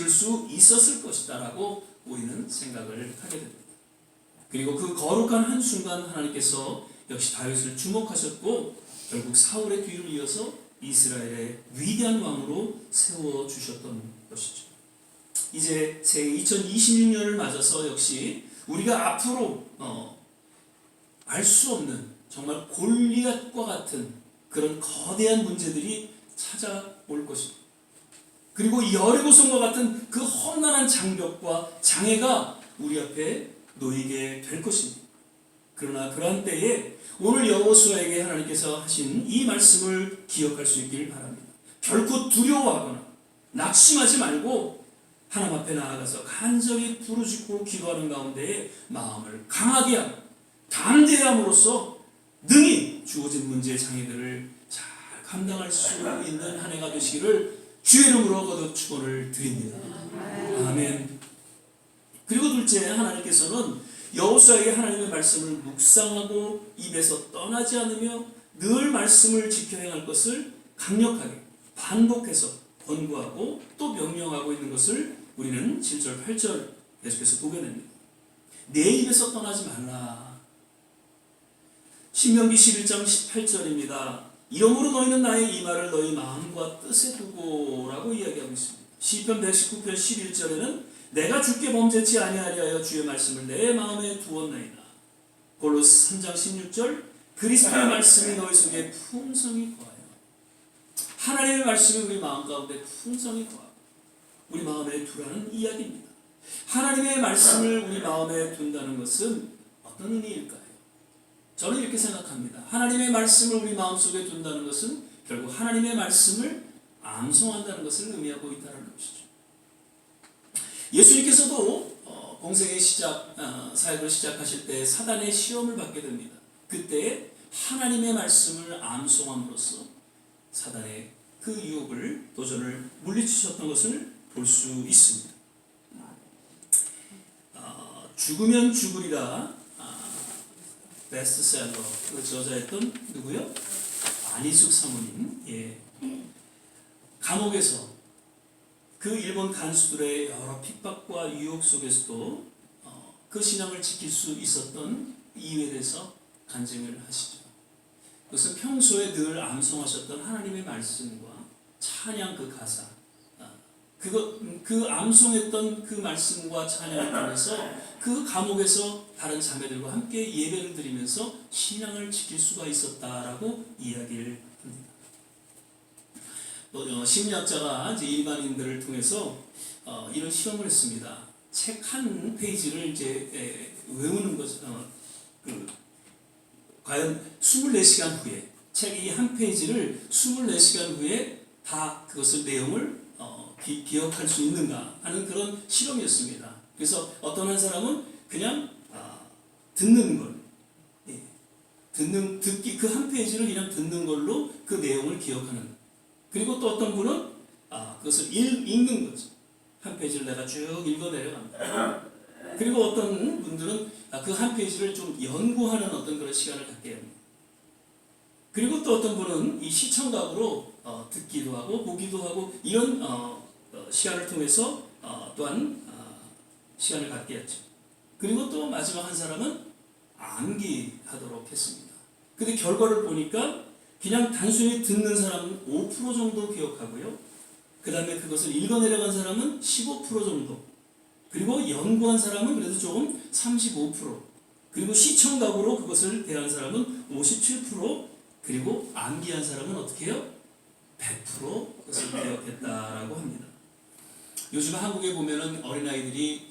수 있었을 것이다라고 우리는 생각을 하게 됩니다. 그리고 그 거룩한 한순간 하나님께서 역시 다윗을 주목하셨고 결국 사울의 뒤를 이어서 이스라엘의 위대한 왕으로 세워주셨던 것이죠. 이제 새 2026년을 맞아서 역시 우리가 앞으로 알 수 없는 정말 골리앗과 같은 그런 거대한 문제들이 찾아올 것입니다. 그리고 여리고성과 같은 그 험난한 장벽과 장애가 우리 앞에 놓이게 될 것입니다. 그러나 그러한 때에 오늘 여호수아에게 하나님께서 하신 이 말씀을 기억할 수 있길 바랍니다. 결코 두려워하거나 낙심하지 말고 하나님 앞에 나아가서 간절히 부르짖고 기도하는 가운데에 마음을 강하게 하고 담대함으로써 능히 주어진 문제의 장애들을 잘 감당할 수 있는 한 해가 되시기를 주의 이름으로 거듭 축원을 드립니다. 아멘. 그리고 둘째, 하나님께서는 여호수아에게 하나님의 말씀을 묵상하고 입에서 떠나지 않으며 늘 말씀을 지켜 행할 것을 강력하게 반복해서 권고하고 또 명령하고 있는 것을 우리는 7절, 8절 계속해서 보게 됩니다. 내 입에서 떠나지 말라. 신명기 11장 18절입니다. 이러므로 너희는 나의 이 말을 너희 마음과 뜻에 두고 라고 이야기하고 있습니다. 시편 119편 11절에는 내가 주께 범죄치 아니하리하여 주의 말씀을 내 마음에 두었나이다. 골로새 3장 16절 그리스도의 말씀이 너희 속에 풍성히 거하여. 하나님의 말씀이 우리 마음 가운데 풍성히 거하고 우리 마음에 두라는 이야기입니다. 하나님의 말씀을 우리 마음에 둔다는 것은 어떤 의미일까요? 저는 이렇게 생각합니다. 하나님의 말씀을 우리 마음속에 둔다는 것은 결국 하나님의 말씀을 암송한다는 것을 의미하고 있다는 것이죠. 예수님께서도 공생의 사역을 시작하실 때 사단의 시험을 받게 됩니다. 그때 하나님의 말씀을 암송함으로써 사단의 그 유혹을 도전을 물리치셨던 것을 볼 수 있습니다. 죽으면 죽으리라 베스트셀러 그 저자였던 누구요? 안희숙 사모님. 예. 감옥에서 그 일본 간수들의 여러 핍박과 유혹 속에서도 그 신앙을 지킬 수 있었던 이유에 대해서 간증을 하시죠. 그것은 평소에 늘 암송하셨던 하나님의 말씀과 찬양 그 가사, 그 암송했던 그 말씀과 찬양을 통해서 그 감옥에서 다른 자매들과 함께 예배를 드리면서 신앙을 지킬 수가 있었다라고 이야기를 합니다. 또 심리학자가 이제 일반인들을 통해서 이런 실험을 했습니다. 책 한 페이지를 이제 외우는 것, 과연 24시간 후에 책 이 한 페이지를 24시간 후에 다 그것을 내용을 기억할 수 있는가 하는 그런 실험이었습니다. 그래서 어떤 한 사람은 그냥 듣는 걸, 듣기 그 한 페이지를 그냥 듣는 걸로 그 내용을 기억하는. 그리고 또 어떤 분은 그것을 읽는 거죠. 한 페이지를 내가 쭉 읽어 내려갑니다. 그리고 어떤 분들은 그 한 페이지를 좀 연구하는 어떤 그런 시간을 갖게 합니다. 그리고 또 어떤 분은 이 시청각으로 듣기도 하고 보기도 하고 이런 시간을 통해서 또한 시간을 갖게 했죠. 그리고 또 마지막 한 사람은 암기하도록 했습니다. 근데 결과를 보니까 그냥 단순히 듣는 사람은 5% 정도 기억하고요. 그 다음에 그것을 읽어 내려간 사람은 15% 정도. 그리고 연구한 사람은 그래도 조금 35%. 그리고 시청각으로 그것을 대한 사람은 57%. 그리고 암기한 사람은 어떻게 해요? 100% 그것을 기억했다라고 합니다. 요즘 한국에 보면은 어린아이들이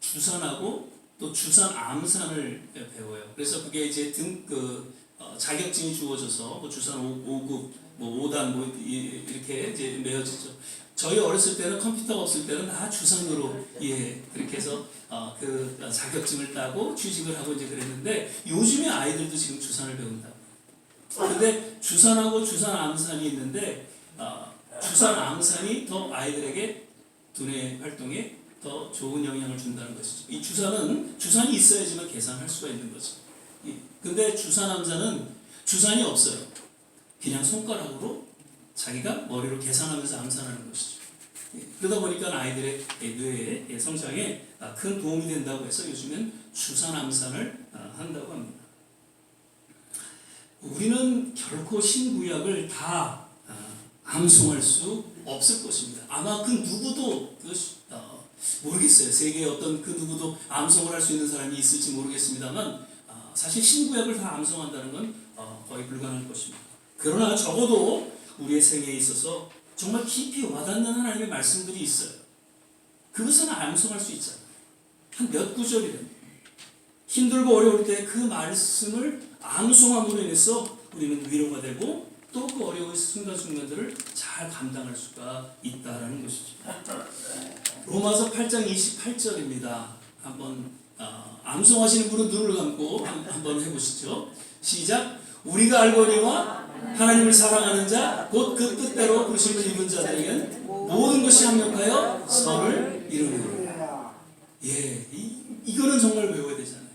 주산하고 또 주산 암산을 배워요. 그래서 그게 이제 자격증이 주어져서 뭐 주산 5급, 뭐 5단 뭐 이렇게 이제 매어지죠. 저희 어렸을 때는 컴퓨터가 없을 때는 다 주산으로 그렇게 해서 그 자격증을 따고 취직을 하고 이제 그랬는데 요즘에 아이들도 지금 주산을 배운다. 근데 주산하고 주산 암산이 있는데 주산 암산이 더 아이들에게 두뇌 활동에 더 좋은 영향을 준다는 것이죠. 이 주산이 있어야지만 계산할 수가 있는 거죠. 근데 주산 암산은 주산이 없어요. 그냥 손가락으로 자기가 머리로 계산하면서 암산하는 것이죠. 그러다 보니까 아이들의 뇌의 성장에 큰 도움이 된다고 해서 요즘엔 주산 암산을 한다고 합니다. 우리는 결코 신구약을 다 암송할 수 없을 것입니다. 아마 그 누구도 모르겠어요. 세계에 어떤 그 누구도 암송을 할 수 있는 사람이 있을지 모르겠습니다만 사실 신구약을 다 암송한다는 건 거의 불가능할 것입니다. 그러나 적어도 우리의 생애에 있어서 정말 깊이 와닿는 하나님의 말씀들이 있어요. 그것은 암송할 수 있잖아요. 한 몇 구절이든 힘들고 어려울 때 그 말씀을 암송함으로 인해서 우리는 위로가 되고 또 그 어려운 순간순간들을 잘 감당할 수가 있다라는 것이죠. 로마서 8장 28절입니다. 한번 암송하시는 분은 눈을 감고 한번 해보시죠. 시작. 우리가 알거니와 하나님을 사랑하는 자 곧 그 뜻대로 부르심을 입은 자들에게는 모든 것이 합력하여 선을 이루느니라. 이거는 정말 외워야 되잖아요.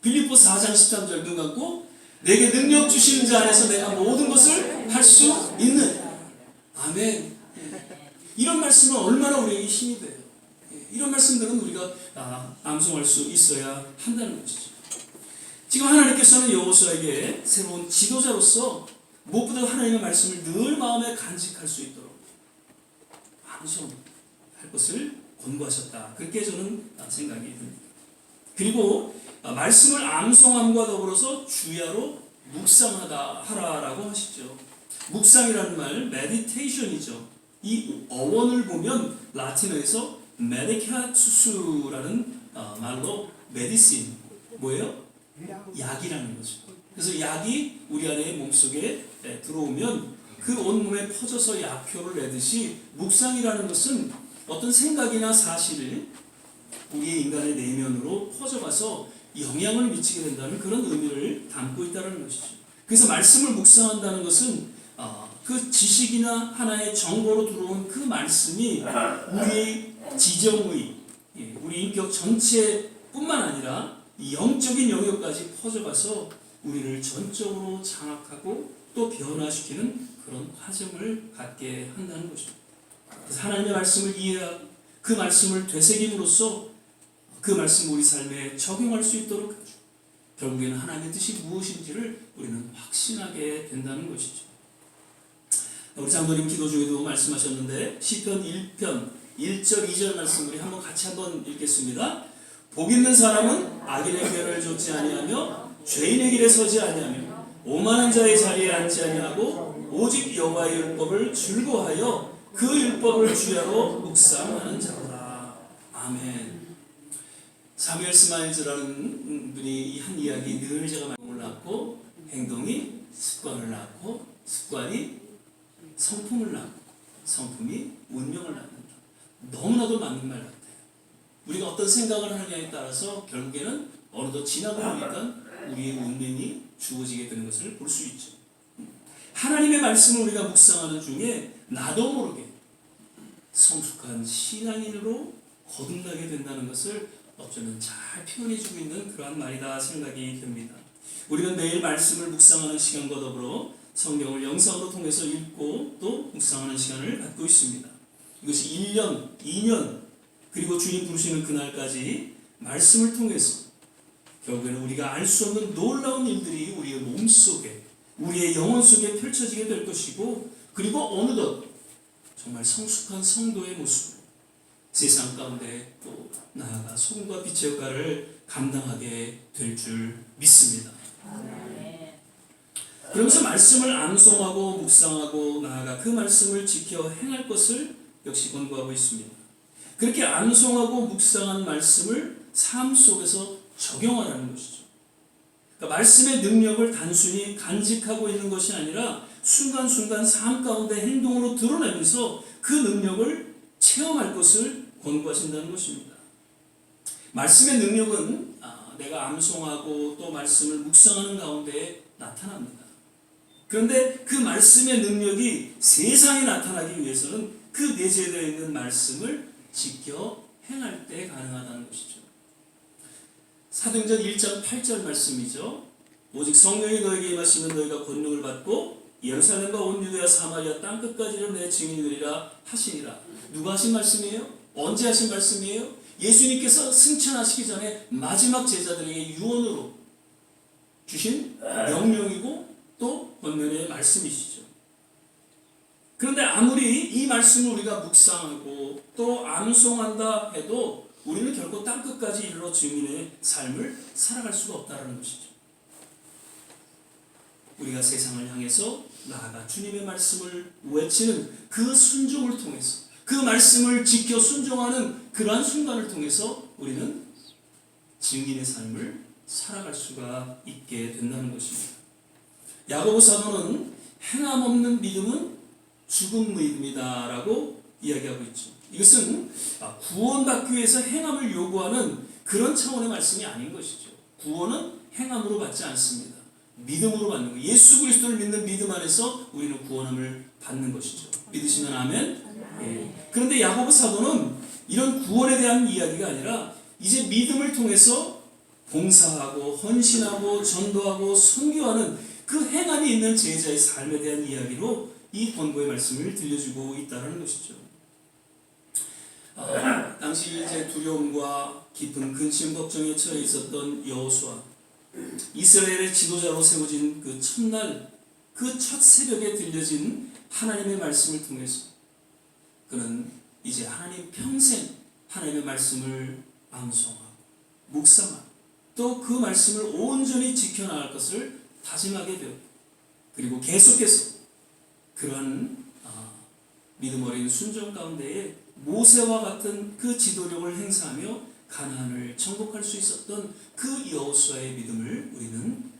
빌립보 4장 13절 눈 감고 내게 능력 주시는 자 안에서 내가 모든 것을 할 수 있는. 아멘. 이런 말씀은 얼마나 우리에게 힘이 돼요. 이런 말씀들은 우리가 암송할 수 있어야 한다는 것이죠. 지금 하나님께서는 여호수아에게 새로운 지도자로서 무엇보다 하나님의 말씀을 늘 마음에 간직할 수 있도록 암송할 것을 권고하셨다. 그렇게 저는 생각이 듭니다. 그리고 말씀을 암송함과 더불어서 주야로 묵상하라라고 하시죠. 묵상이라는 말, meditation이죠. 이 어원을 보면 라틴어에서 medicatus라는 말로 medicine, 뭐예요? 약이라는 거죠. 그래서 약이 우리 안에 몸속에 들어오면 그 온몸에 퍼져서 약효를 내듯이 묵상이라는 것은 어떤 생각이나 사실을 우리의 인간의 내면으로 퍼져가서 영향을 미치게 된다는 그런 의미를 담고 있다는 것이죠. 그래서 말씀을 묵상한다는 것은 그 지식이나 하나의 정보로 들어온 그 말씀이 우리의 지정의, 우리 인격 전체뿐만 아니라 이 영적인 영역까지 퍼져가서 우리를 전적으로 장악하고 또 변화시키는 그런 과정을 갖게 한다는 것입니다. 그래서 하나님의 말씀을 이해하고 그 말씀을 되새김으로써 그 말씀을 우리 삶에 적용할 수 있도록 하죠. 결국에는 하나님의 뜻이 무엇인지를 우리는 확신하게 된다는 것이죠. 우리 장로님 기도 중에도 말씀하셨는데 시편 1편 1절 2절 말씀 우리 같이 한번 읽겠습니다. 복 있는 사람은 악인의 편을 좇지 아니하며 죄인의 길에 서지 아니하며 오만한 자의 자리에 앉지 아니하고 오직 여호와의 율법을 즐거워하여 그 율법을 주야로 묵상하는 자라. 아멘. 사무엘 스마일즈라는 분이 이 한 이야기 늘 제가 말씀을 낳고 행동이 습관을 낳고 습관이 성품을 낳고 성품이 운명을 낳는다. 너무나도 맞는 말 같아요. 우리가 어떤 생각을 하느냐에 따라서 결국에는 어느덧 지나고 보니까 우리의 운명이 주어지게 되는 것을 볼 수 있죠. 하나님의 말씀을 우리가 묵상하는 중에 나도 모르게 성숙한 신앙인으로 거듭나게 된다는 것을 어쩌면 잘 표현해주고 있는 그러한 말이다 생각이 됩니다. 우리는 매일 말씀을 묵상하는 시간과 더불어 성경을 영상으로 통해서 읽고 또 묵상하는 시간을 갖고 있습니다. 이것이 1년, 2년 그리고 주님 부르시는 그날까지 말씀을 통해서 결국에는 우리가 알 수 없는 놀라운 일들이 우리의 몸속에 우리의 영혼 속에 펼쳐지게 될 것이고 그리고 어느덧 정말 성숙한 성도의 모습으로 세상 가운데 또 나아가 소금과 빛의 역할을 감당하게 될 줄 믿습니다. 그러면서 말씀을 암송하고 묵상하고 나아가 그 말씀을 지켜 행할 것을 역시 권고하고 있습니다. 그렇게 암송하고 묵상한 말씀을 삶 속에서 적용하라는 것이죠. 그러니까 말씀의 능력을 단순히 간직하고 있는 것이 아니라 순간순간 삶 가운데 행동으로 드러내면서 그 능력을 체험할 것을 권고하신다는 것입니다. 말씀의 능력은 내가 암송하고 또 말씀을 묵상하는 가운데 나타납니다. 그런데 그 말씀의 능력이 세상에 나타나기 위해서는 그 내재되어 있는 말씀을 지켜 행할 때 가능하다는 것이죠. 사도행전 1장 8절 말씀이죠. 오직 성령이 너에게 임하시면 너희가 권능을 받고 예루살렘과 온 유대와 사마리아 땅끝까지는 내 증인이 되리라 하시니라. 누가 하신 말씀이에요? 언제 하신 말씀이에요? 예수님께서 승천하시기 전에 마지막 제자들에게 유언으로 주신 명령이고 또 권면의 말씀이시죠. 그런데 아무리 이 말씀을 우리가 묵상하고 또 암송한다 해도 우리는 결코 땅끝까지 이르러 증인의 삶을 살아갈 수가 없다는 것이죠. 우리가 세상을 향해서 나아가 주님의 말씀을 외치는 그 순종을 통해서 그 말씀을 지켜 순종하는 그러한 순간을 통해서 우리는 증인의 삶을 살아갈 수가 있게 된다는 것입니다. 야고보 사도는 행함 없는 믿음은 죽은 믿음이다 라고 이야기하고 있죠. 이것은 구원받기 위해서 행함을 요구하는 그런 차원의 말씀이 아닌 것이죠. 구원은 행함으로 받지 않습니다. 믿음으로 받는 것. 예수 그리스도를 믿는 믿음 안에서 우리는 구원함을 받는 것이죠. 믿으시면 아멘? 예. 그런데 야고보 사도는 이런 구원에 대한 이야기가 아니라 이제 믿음을 통해서 봉사하고 헌신하고 전도하고 선교하는 그 행함이 있는 제자의 삶에 대한 이야기로 이 권고의 말씀을 들려주고 있다는 것이죠. 당시 이제 두려움과 깊은 근심 걱정에 처해 있었던 여호수아, 이스라엘의 지도자로 세워진 그 첫날 그 첫 새벽에 들려진 하나님의 말씀을 통해서 그는 이제 하나님 평생 하나님의 말씀을 암송하고 묵상하고 또 그 말씀을 온전히 지켜나갈 것을 다짐하게 되었고 그리고 계속해서 그러한 믿음 어린 순종 가운데에 모세와 같은 그 지도력을 행사하며 가나안을 정복할 수 있었던 그 여호수아의 믿음을 우리는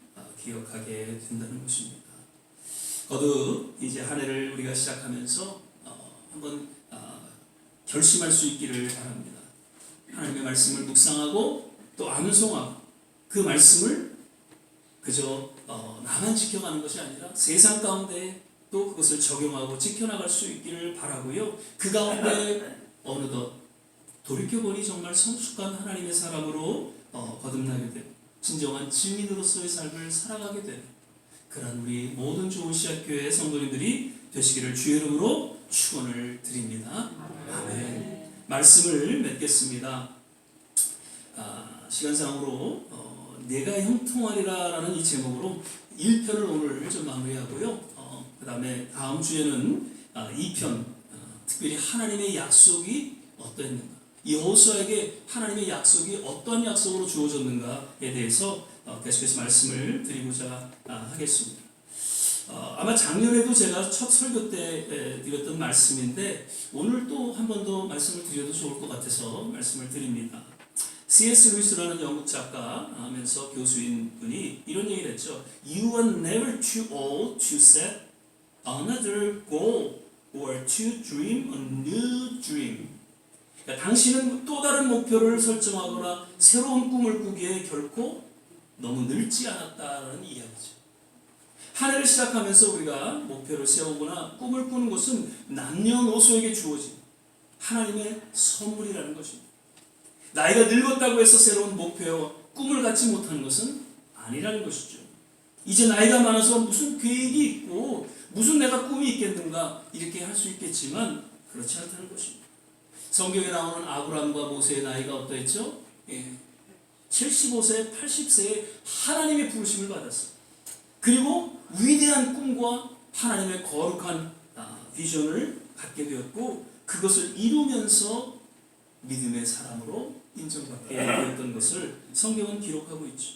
기억하게 된다는 것입니다. 거듭 이제 한 해를 우리가 시작하면서 한번 결심할 수 있기를 바랍니다. 하나님의 말씀을 묵상하고 또 암송하고 그 말씀을 그저 나만 지켜가는 것이 아니라 세상 가운데 또 그것을 적용하고 지켜나갈 수 있기를 바라고요. 그 가운데 어느덧 돌이켜보니 정말 성숙한 하나님의 사람으로 거듭나게 되고 진정한 증인으로서의 삶을 살아가게 되는 그런 우리 모든 좋은 시학교회 성도님들이 되시기를 주의 이름으로 축원을 드립니다. 아멘. 말씀을 맺겠습니다. 시간상으로 내가 형통하리라라는 이 제목으로 1편을 오늘 좀 마무리하고요. 그 다음에 다음 주에는 2편, 특별히 하나님의 약속이 어떠했는가, 여호수아에게 하나님의 약속이 어떠한 약속으로 주어졌는가에 대해서 계속해서 말씀을 드리고자 하겠습니다. 아마 작년에도 제가 첫 설교 때 드렸던 말씀인데 오늘 또 한 번 더 말씀을 드려도 좋을 것 같아서 말씀을 드립니다. C.S. 루이스라는 영국 작가 하면서 교수인 분이 이런 얘기를 했죠. You are never too old to set another goal or to dream a new dream. 그러니까 당신은 또 다른 목표를 설정하거나 새로운 꿈을 꾸기에 결코 너무 늙지 않았다는 이야기죠. 한 해를 시작하면서 우리가 목표를 세우거나 꿈을 꾸는 것은 남녀노소에게 주어진 하나님의 선물이라는 것입니다. 나이가 늙었다고 해서 새로운 목표와 꿈을 갖지 못하는 것은 아니라는 것이죠. 이제 나이가 많아서 무슨 계획이 있고 무슨 내가 꿈이 있겠는가 이렇게 할 수 있겠지만 그렇지 않다는 것입니다. 성경에 나오는 아브라함과 모세의 나이가 어떠했죠? 75세, 80세에 하나님의 부르심을 받았어요. 그리고 위대한 꿈과 하나님의 거룩한 비전을 갖게 되었고 그것을 이루면서 믿음의 사람으로 인정받게 되었던 것을 성경은 기록하고 있죠.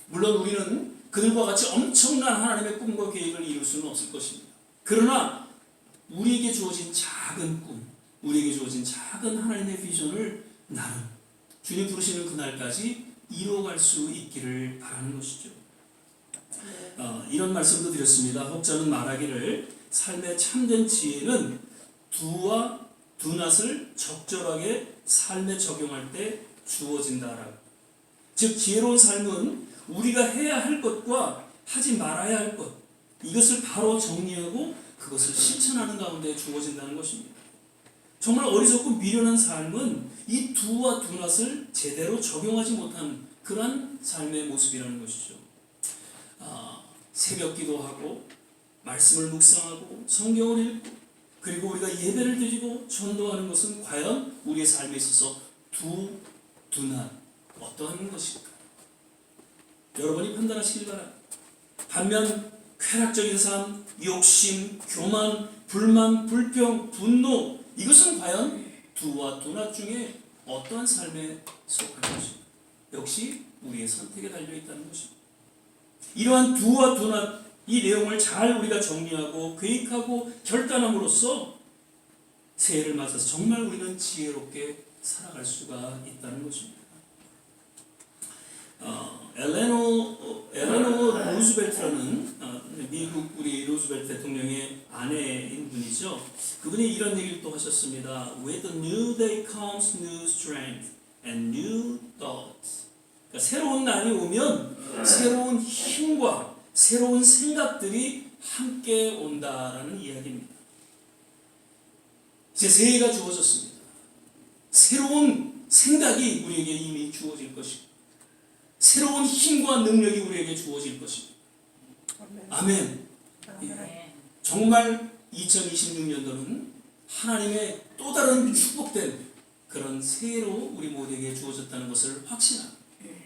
물론 우리는 그들과 같이 엄청난 하나님의 꿈과 계획을 이룰 수는 없을 것입니다. 그러나 우리에게 주어진 작은 꿈, 우리에게 주어진 작은 하나님의 비전을 나름 주님 부르시는 그날까지 이루어갈 수 있기를 바라는 것이죠. 이런 말씀도 드렸습니다. 혹자는 말하기를 삶의 참된 지혜는 두와 두낫을 적절하게 삶에 적용할 때 주어진다라고. 즉 지혜로운 삶은 우리가 해야 할 것과 하지 말아야 할 것, 이것을 바로 정리하고 그것을 실천하는 가운데 주어진다는 것입니다. 정말 어리석고 미련한 삶은 이 두와 두낫을 제대로 적용하지 못한 그러한 삶의 모습이라는 것이죠. 새벽 기도하고 말씀을 묵상하고 성경을 읽고 그리고 우리가 예배를 드리고 전도하는 것은 과연 우리의 삶에 있어서 두낫 어떠한 것일까? 여러분이 판단하시길 바랍니다. 반면 쾌락적인 삶, 욕심, 교만, 불만, 불평, 분노 이것은 과연 두와 두낫 중에 어떠한 삶에 속할 것인가? 역시 우리의 선택에 달려있다는 것입니다. 이러한 두와 두낫 이 내용을 잘 우리가 정리하고 계획하고 결단함으로써 새해를 맞아서 정말 우리는 지혜롭게 살아갈 수가 있다는 것입니다. 엘레노 루즈벨트라는 미국 우리 루즈벨트 대통령의 아내인 분이죠. 그분이 이런 얘기를 또 하셨습니다. With a new day comes new strength and new thoughts. 그러니까 새로운 날이 오면 새로운 힘과 새로운 생각들이 함께 온다라는 이야기입니다. 이제 새해가 주어졌습니다. 새로운 생각이 우리에게 이미 주어질 것이고 새로운 힘과 능력이 우리에게 주어질 것입니다. 아멘. 정말 2026년도는 하나님의 또 다른 축복된 그런 새해로 우리 모두에게 주어졌다는 것을 확신합니다.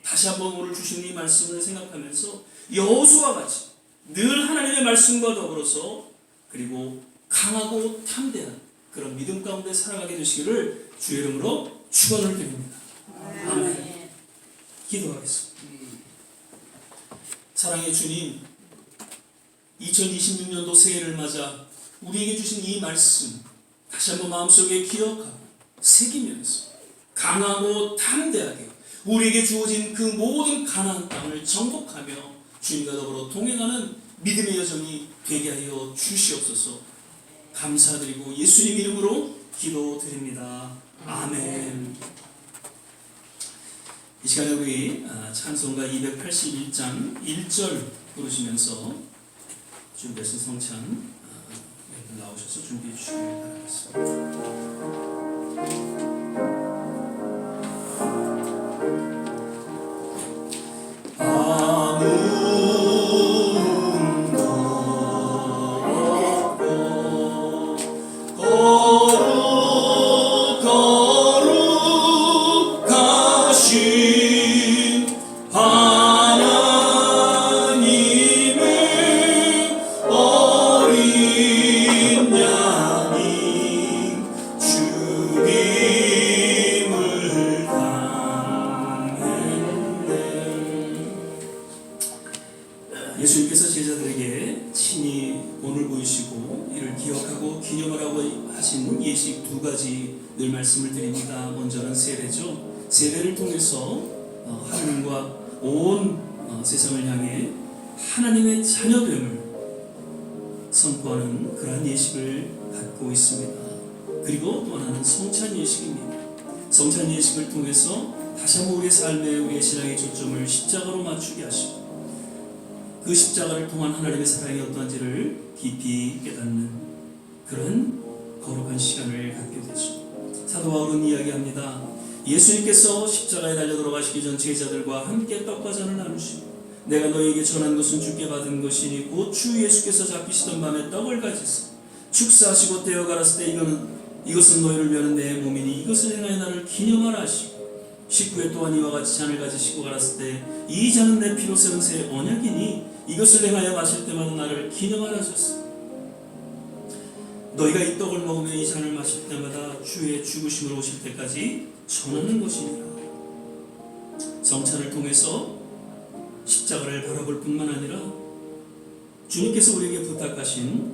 다시 한번 오늘 주신 이 말씀을 생각하면서 여호수아와 같이 늘 하나님의 말씀과 더불어서 그리고 강하고 탐대한 그런 믿음 가운데 살아가게 되시기를 주의 이름으로 축원을 드립니다. 아멘. 기도하겠습니다. 사랑의 주님, 2026년도 새해를 맞아 우리에게 주신 이 말씀 다시 한번 마음속에 기억하고 새기면서 강하고 담대하게 우리에게 주어진 그 모든 가나안 땅을 정복하며 주님과 더불어 동행하는 믿음의 여정이 되게 하여 주시옵소서. 감사드리고 예수님 이름으로 기도드립니다. 아멘. 이 시간에 우리 찬송가 281장 1절 부르시면서 준비하신 성찬 나오셔서 준비해 주시길 바라겠습니다. 예수님께서 제자들에게 친히 본을 보이시고 이를 기억하고 기념하라고 하신 예식 두 가지 늘 말씀을 드립니다. 먼저는 세례죠. 세례를 통해서 하나님과 온 세상을 향해 하나님의 자녀됨을 선포하는 그러한 예식을 갖고 있습니다. 그리고 또 하나는 성찬 예식입니다. 성찬 예식을 통해서 다시 한번 우리의 삶에 우리의 신앙의 초점을 십자가로 맞추게 하시고 그 십자가를 통한 하나님의 사랑이 어떠한지를 깊이 깨닫는 그런 거룩한 시간을 갖게 되죠. 사도 바울은 이야기합니다. 예수님께서 십자가에 달려 돌아가시기 전 제자들과 함께 떡과 잔을 나누시고 내가 너희에게 전한 것은 주께 받은 것이니 곧 주 예수께서 잡히시던 밤에 떡을 가지사 축사하시고 떼어 가라사대 이것은 너희를 위하는 내 몸이니 이것을 행하여 나를 기념하라 하시고 19회 또한 이와 같이 잔을 가지시고 가라사대 이 잔은 내 피로 세운 새 언약이니 이것을 행하여 마실 때마다 나를 기념하라 하셨습니다. 너희가 이 떡을 먹으며 이 잔을 마실 때마다 주의 죽으심으로 오실 때까지 전하는 것이니라. 성찬을 통해서 십자가를 바라볼 뿐만 아니라 주님께서 우리에게 부탁하신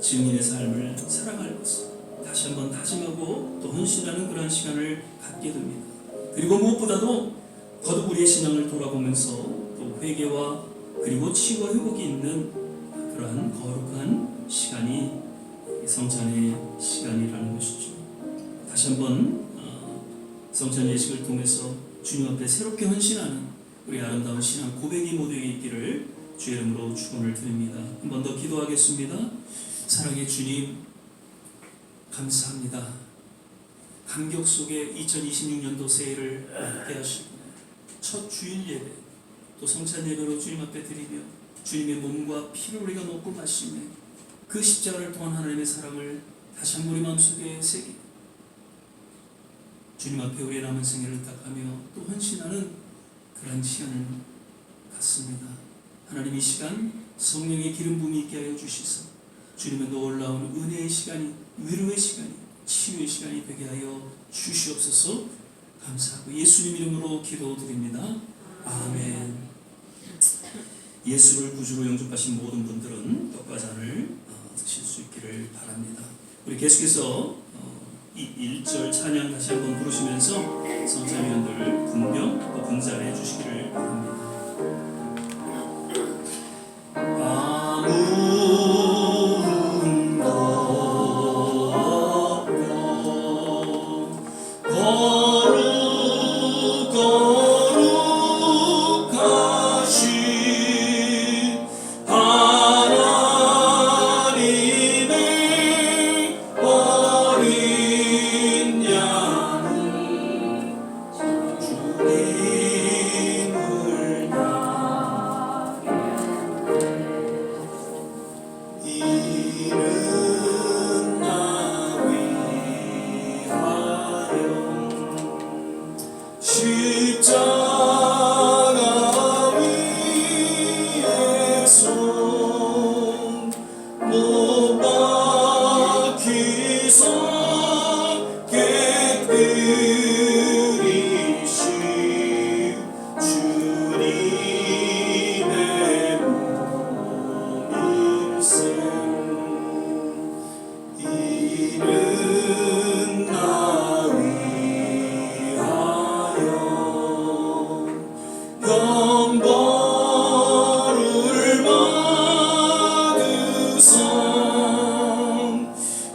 증인의 삶을 살아갈 것을 다시 한번 다짐하고 또 헌신하는 그러한 시간을 갖게 됩니다. 그리고 무엇보다도 거듭 우리의 신앙을 돌아보면서 또 회개와 그리고 치유와 회복이 있는 그러한 거룩한 시간이 성찬의 시간이라는 것이죠. 다시 한번 성찬 예식을 통해서 주님 앞에 새롭게 헌신하는 우리 아름다운 신앙 고백이 모두에게 있기를 주의 이름으로 축원을 드립니다. 한 번 더 기도하겠습니다. 사랑의 주님, 감사합니다. 감격 속에 2026년도 새해를 맞게 하시고 첫 주일 예배 또 성찬 예배로 주님 앞에 드리며 주님의 몸과 피를 우리가 먹고 마시며 그 십자가를 통한 하나님의 사랑을 다시 한번 우리 마음속에 새기고 주님 앞에 우리의 남은 생애를 탁하며 또 헌신하는 그런 시간을 갖습니다. 하나님 이 시간 성령의 기름 부음이 있게 하여 주시소 주님의 놀라운 은혜의 시간이 위로의 시간이 치유의 시간이 되게 하여 주시옵소서. 감사하고 예수님 이름으로 기도드립니다. 아멘. 예수를 구주로 영접하신 모든 분들은 떡과 잔을 드실 수 있기를 바랍니다. 우리 계속해서 이 1절 찬양 다시 한번 부르시면서 성찬위원들 분명 또 분산해 주시기를 바랍니다.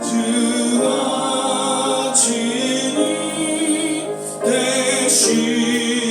주가 진이 되시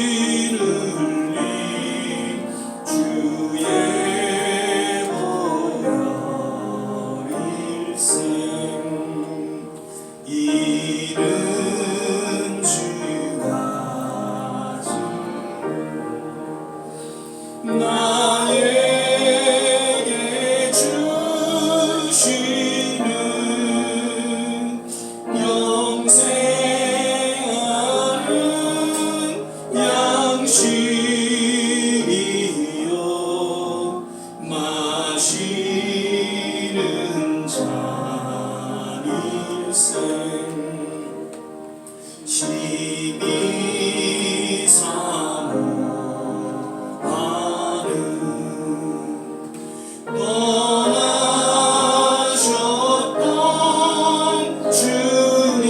주님이 사모하는 떠나셨던 주님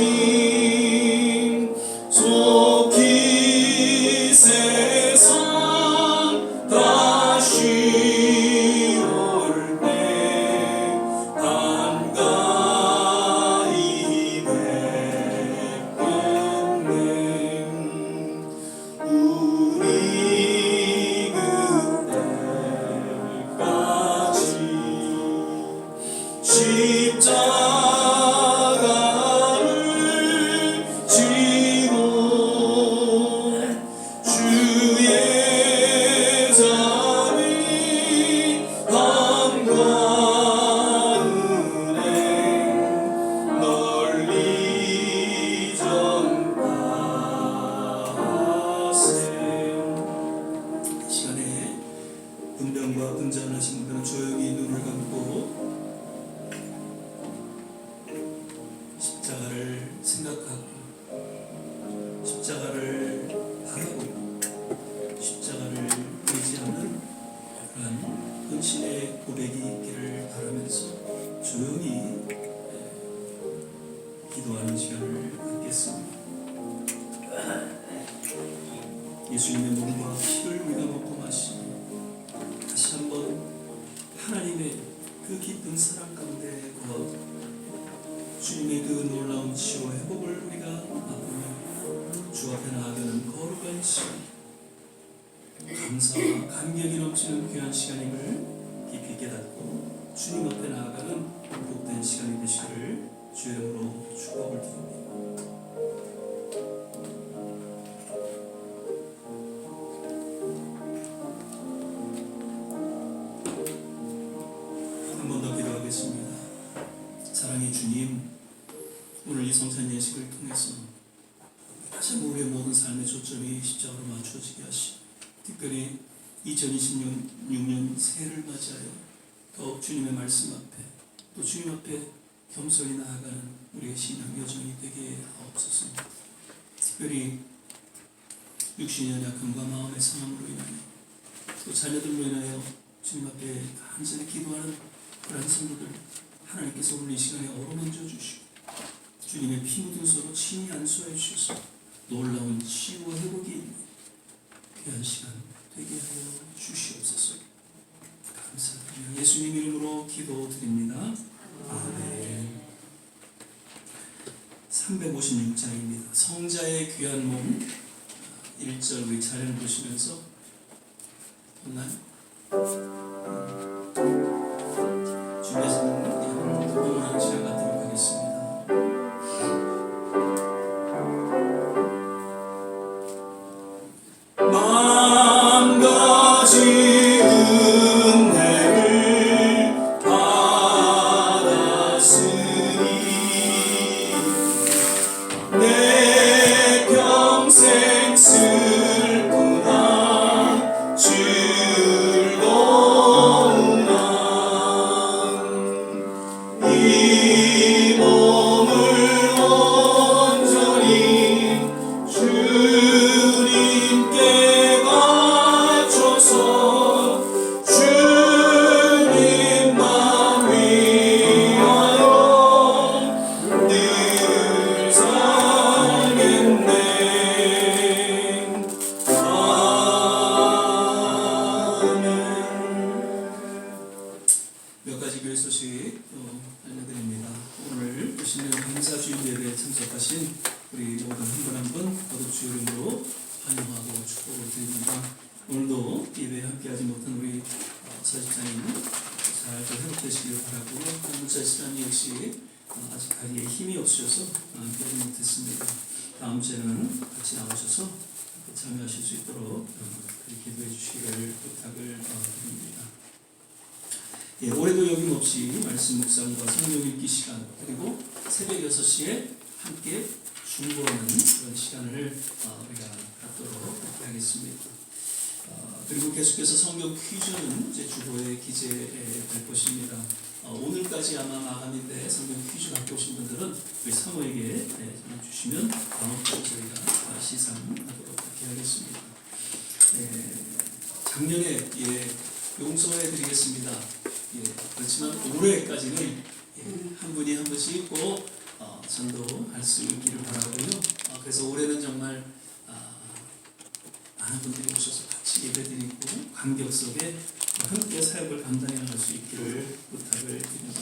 속히 세상 다시 올 때 반가이 뵙겠네. 우리 그때까지 십자가를 지고 주의 자비 함과 은혜 널리 전하세. 이 시간에 분병과 분전하신 분들은 조용히 눈을 감고 십자가를 생각하고 십자가를 바라고 십자가를 의지하는 그러한 헌신의 고백이 있기를 바라면서 조용히 기도하는 시간을 갖겠습니다. 예수님의 몸과 피를 우리가 먹고 마시고 다시 한번 하나님의 그 깊은 사랑 가운데 거하고 주님의 그 놀라운 치유 회복을 우리가 맛보며 주 앞에 나아가는 거룩한 시간, 감사와 감격이 넘치는 귀한 시간임을 깊이 깨닫고 주님 앞에 나아가는 복된 시간이 되시기를 주의 이름으로 축복을 드립니다. 한 번 더 기도하겠습니다. 사랑의 주님, 오늘 이 성찬 예식을 통해서 다시 한번 우리의 모든 삶의 초점이 십자가로 맞춰지게 하시고 특별히 2026년 새해를 맞이하여 더욱 주님의 말씀 앞에 또 주님 앞에 겸손히 나아가는 우리의 신앙 여정이 되게 하옵소서. 특별히 육신의 약함과 마음의 상함으로 인하여 또 자녀들로 인하여 주님 앞에 간절히 기도하는 그런 성도들 하나님께서 오늘 이 시간에 어루만져 주시고 주님의 피 묻은 서로 친히 안수하여 주셔서 놀라운 치유와 회복이 있는 귀한 시간 되게 하여 주시옵소서. 감사드리며 예수님 이름으로 기도드립니다. 아멘. 356장입니다. 성자의 귀한 몸 1절 우리 차례를 보시면서 없나요? 준비해서 응원하는 시간 갖도록 하겠습니다. 마음가지 은혜를 받았으니 내 평생 슬프나 즐거우나 이 몸을 온전히 주님께 바쳐서 주님만 위하여 늘 살겠네. 아멘. 몇 가지 교회 소식 알려드립니다. 오늘 오시는 감사주일 예배에 참석하신 우리 모든 한 분 한 분 거듭 주 이름으로 환영하고 축복을 드립니다. 오늘도 예배에 함께하지 못한 우리 서집사님 잘 회복되시길 바라고 문자시라니 역시 아직 다리에 힘이 없으셔서 함께하지 못했습니다. 다음 주에는 같이 나오셔서 참여하실 수 있도록 기도해 주시기를 부탁을 드립니다. 예, 올해도 여김없이 말씀 묵상과 성경 읽기 시간 그리고 새벽 6시에 함께 중보하는 그런 시간을 우리가 갖도록 하겠습니다. 그리고 계속해서 성경 퀴즈는 제 주보에 기재될 것입니다. 오늘까지 아마 마감인데 성경 퀴즈 갖고 오신 분들은 우리 사모에게 전해주시면 다음 주 저희가 시상하도록 그렇게 하겠습니다. 작년에 용서해드리겠습니다. 그렇지만 올해까지는 한 분이 한 분씩 꼭 전도할 수 있기를 바라고요. 그래서 올해는 정말 많은 분들이 오셔서 같이 예배드리고 감격 속에 함께 사역을 감당해 나갈 수 있기를 부탁을 드립니다.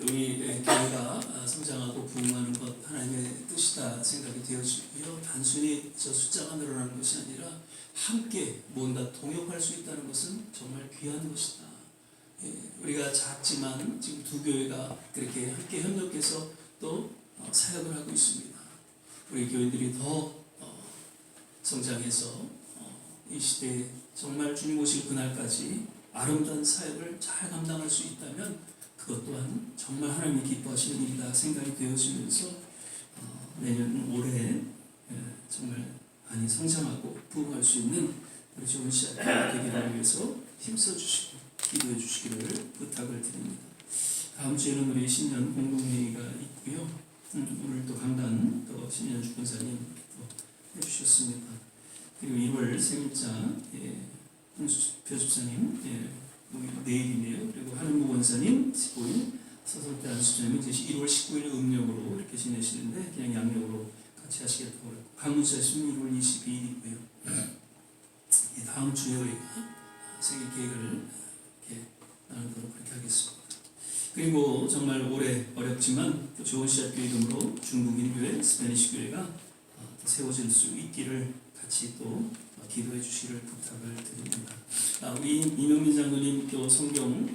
우리 교회가 성장하고 부흥하는 것 하나님의 뜻이다 생각이 되어지고요. 단순히 저 숫자가 늘어나는 것이 아니라 함께 뭔가 동역할 수 있다는 것은 정말 귀한 것이다. 우리가 작지만 지금 두 교회가 그렇게 함께 협력해서 또 사역을 하고 있습니다. 우리 교인들이 더 성장해서 이 시대에 정말 주님 오실 그날까지 아름다운 사역을 잘 감당할 수 있다면 그것 또한 정말 하나님이 기뻐하시는 일이다 생각이 되어지면서 내년 올해 정말 많이 성장하고 부흥할 수 있는 우리 좋은 시작이 되기를 위해서 힘써 주시고 기도해 주시기를 부탁을 드립니다. 다음 주에는 우리 신년 공동회의가 있고요. 오늘 또 강단 또 신년 주권사님 또 해주셨습니다. 그리고 1월 생일자 홍수표 집사님 내일이네요. 그리고 한은무 원사님 15일, 서설대 안수자님은 1월 19일 음력으로 이렇게 지내시는데 그냥 양력으로 같이 하시겠다고 그랬고 강문자 씨는 1월 22일이고요. 다음 주에 우리가 생일 계획을 이렇게 나누도록 그렇게 하겠습니다. 그리고 정말 올해 어렵지만 또 좋은 시작교 이름으로 중국인 교회, 스페니시 교회가 세워질 수 있기를 같이 또 기도해 주시기를 부탁을 드립니다. 우리 이명민 장로님 또 성경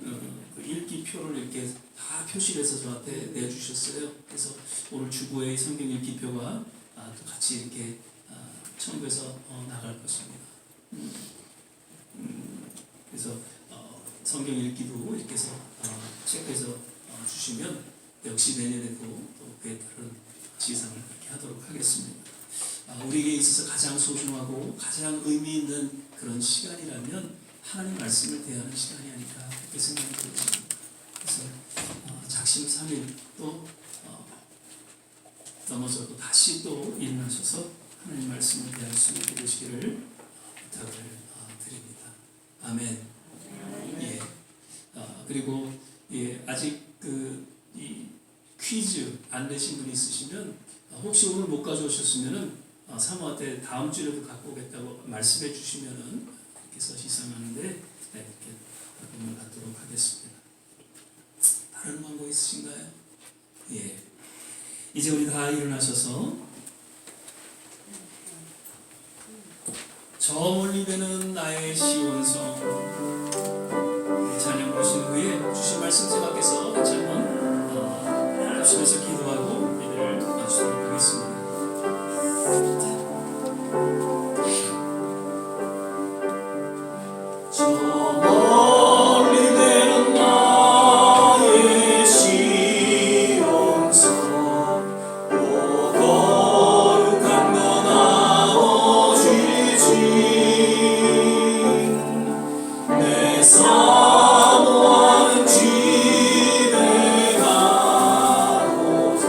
그 읽기표를 이렇게 다 표시해서 저한테 내주셨어요. 그래서 오늘 주보의 성경 읽기표가 또 같이 이렇게 첨부해서 나갈 것입니다. 그래서 성경 읽기도 이렇게 해서 체크해서 주시면 역시 내년에도 또 그에 따른 지상을 그렇게 하도록 하겠습니다. 우리에게 있어서 가장 소중하고 가장 의미 있는 그런 시간이라면 하나님 말씀을 대하는 시간이 아닐까 그렇게 생각이 들었습니다. 그래서 작심삼일 또 넘어져도 다시 또 일어나셔서 하나님 말씀을 대할 수 있게 되시기를 부탁을 드립니다. 아멘. 예. 그리고 아직 이 퀴즈 안 내신 분이 있으시면 혹시 오늘 못 가져오셨으면은 사모한테 다음 주에도 갖고 오겠다고 말씀해 주시면은 이렇게 해서 시상하는데 이렇게 받음을 받도록 하겠습니다. 다른 방법 있으신가요? 예. 이제 우리 다 일어나셔서 저 멀리 되는 나의 시온성 찬양 부르신 후에 주신 말씀 제가께서 같이 한번 합심해서 기도하고 예배를 마치도록 하겠습니다. 저 멀리 되는 나의 시온성 오 거룩한 넌 아버지지 내 사모하는 집에 가고자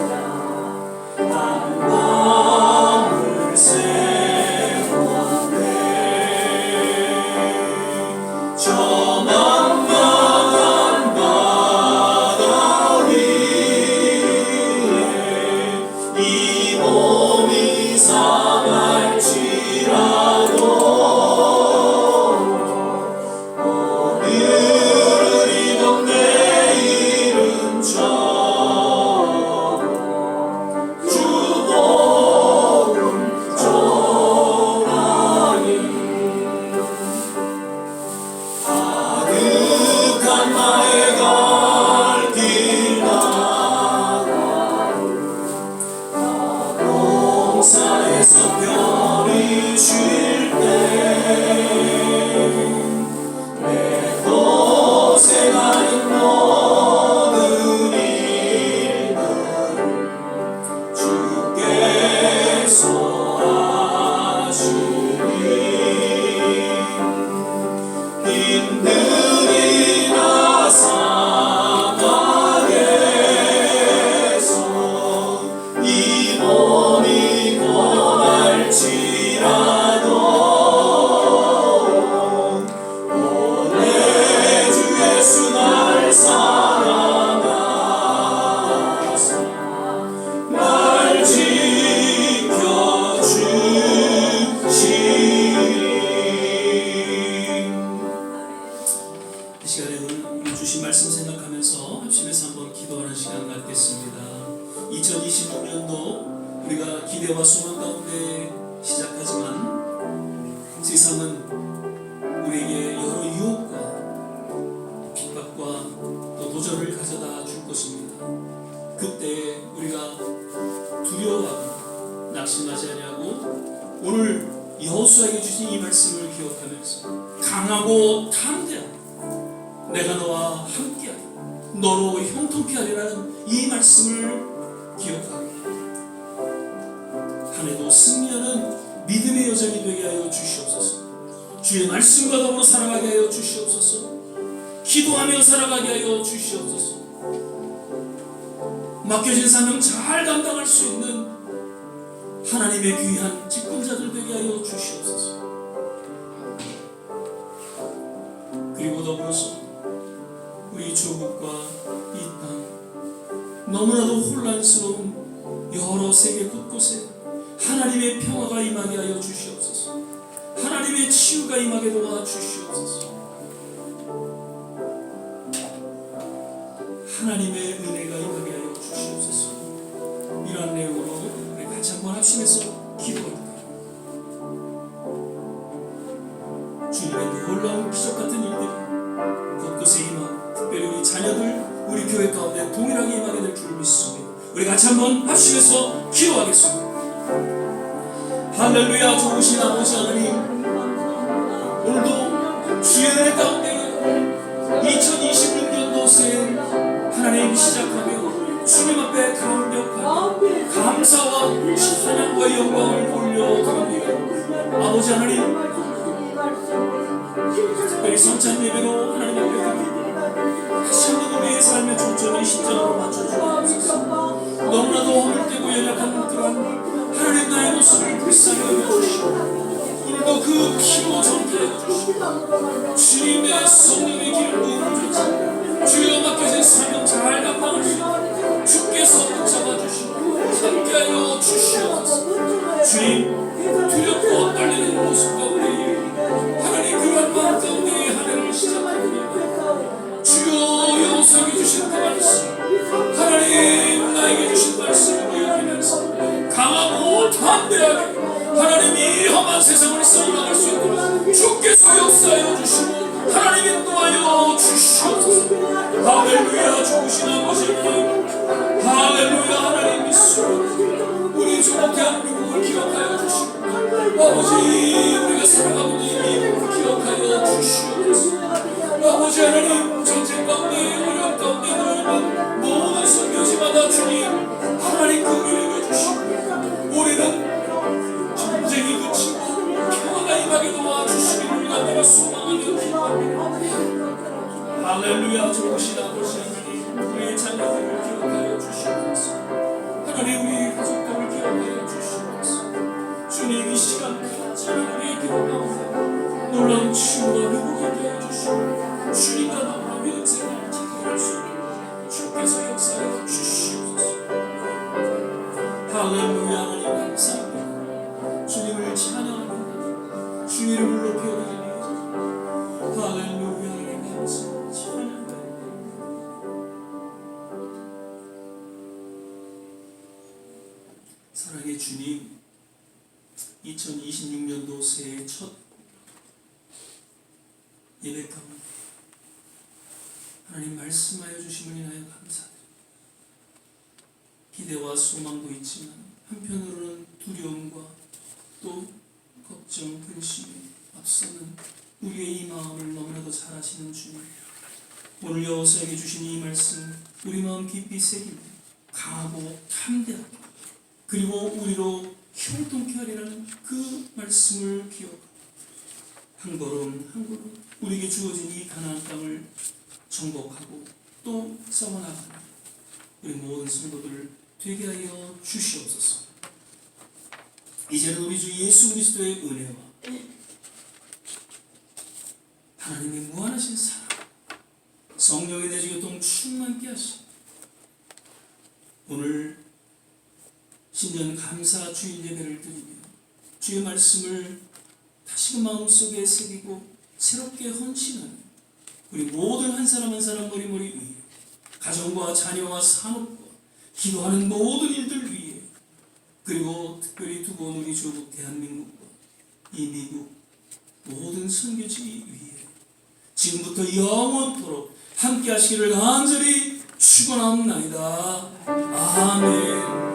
2026년도 우리가 기대와 소망 가운데 시작하지만 세상은 우리에게 여러 유혹과 핍박과 또 도전을 가져다 줄 것입니다. 그때 우리가 두려워하고 낙심하지 아니하고 오늘 여호수아에게 주신 이 말씀을 기억하면서 강하고 담대하고 내가 너와 함께하리 너로 형통케 하리라는 이 말씀을 기억하고 한 해도 승리하는 믿음의 여정이 되게 하여 주시옵소서. 주의 말씀과 더불어 살아가게 하여 주시옵소서. 기도하며 살아가게 하여 주시옵소서. 맡겨진 사명 잘 감당할 수 있는 하나님의 귀한 직분자들 되게 하여 주시옵소서. 그리고 더불어서 우리 조국과 이 땅 너무나도 혼란스러운 여러 세계 곳곳에 하나님의 평화가 임하게 하여 주시옵소서. 하나님의 치유가 임하게 도와 주시옵소서. 하나님의 은혜가 임하게 하여 주시옵소서. 이러한 내용으로 우리 같이 한번 합심해서 기도합니다. 주님의 놀라운 기적 같은 일들이 곳곳에 임하고 특별히 우리 자녀들 우리 교회 가운데 동일하게 임하게 될 줄 믿습니다. 우리 같이 한번 합심해서 기도하겠습니다. 할렐루야. 좋으신 아버지 하나님, 오늘도 주의 은혜 가운데 2026년도 새해 하나님 시작하며 주님 앞에 감격하며 감사와 찬양과 영광을 올려드립니다. 아버지 하나님, 특별히 성찬 예배로 하나님 앞에 드립니다. 다시 한번 우리의 삶의 초점을 신장으로 맞춰주옵소서. 너무나도 허물되고 연약한 그런 하나님 나의 모습을 불쌍히 여겨주시고 오늘도 그 피로 정결해 주시고 주님의 성령의 길을 부어주시고 주여 맡겨진 사명 잘 감당할 수 있도록 주께서 붙잡아 주시고 함께하여 주시옵소서. 주님, 두렵고 떨리는 모습 가운데 하나님 그러한 마음 가운데 한 해를 시작합니다. 주여 여호수아에게 주신 그 말씀 하나님 나에게 주신 말씀을 기억하면서 강하고 담대하게 하나님이 험한 세상을 써나갈 수 있도록 주께서 역사하여 주시고 하나님 인도하여 주시옵소서. 할렐루야. 좋으신 아버지 하나님, 할렐루야. 하나님 믿습니다. 우리 조국 대한민국을 기억하여 주시고 아버지 우리가 살아가고 있는 이 미국을 기억하여 주시옵소서. 아버지 하나님, 전쟁 가운데 어려움 가운데 놓여있는 모든 선교지마다 주님 하나님 긍휼히 여겨주시고 올해는 전쟁이 그치고 평화가 임하게 도와주시기를 우리가 내가 소망하며 기도합니다. 할렐루야. 좋으신 아버지 하나님, 우리의 자녀들을 기억하여 주시옵소서. 하나님 우리 가족들을 기억하여 주시옵소서. 주님 이 시간 가장 우리의 기도 가운데 놀라운 치유와 회복을 하여 주시고 주님과 더불어 믿음 생활을 지켜갈 수 있는 주께서 역사하여 주시옵소서. 할렐루야. 하나님 감사합니다. 주님을 찬양합니다. 주 이름을 높여드립니다. 할렐루야. 하나님 감사합니다. 찬양합니다. 사랑의 주님, 2026년도 새해 첫 예배 가운데 하나님 말씀하여 주심을 인하여 감사드립니다. 기대와 소망도 있지만 한편으로는 두려움과 또 걱정, 근심이 앞서는 우리의 이 마음을 너무나도 잘 아시는 주님, 오늘 여호수아에게 주신 이 말씀 우리 마음 깊이 새기며 강하고 담대하게 그리고 우리로 형통케 하리라는 그 말씀을 기억하고 한 걸음 한 걸음 우리에게 주어진 이 가나안 땅을 정복하고 또 싸워나가는 우리 모든 성도들을 되게 하여 주시옵소서. 이제는 우리 주 예수 그리스도의 은혜와 하나님의 무한하신 사랑, 성령의 내주교통 충만케 하시고 오늘 신년 감사 주일 예배를 드리며 주의 말씀을 다시금 마음속에 새기고 새롭게 헌신하는 우리 모든 한 사람 한 사람 머리머리 위에 가정과 자녀와 산업과 기도하는 모든 일들 위해, 그리고 특별히 두 번 우리 조국 대한민국과 이 미국 모든 선교지 위에 지금부터 영원토록 함께 하시기를 간절히 축원합니다. 아멘.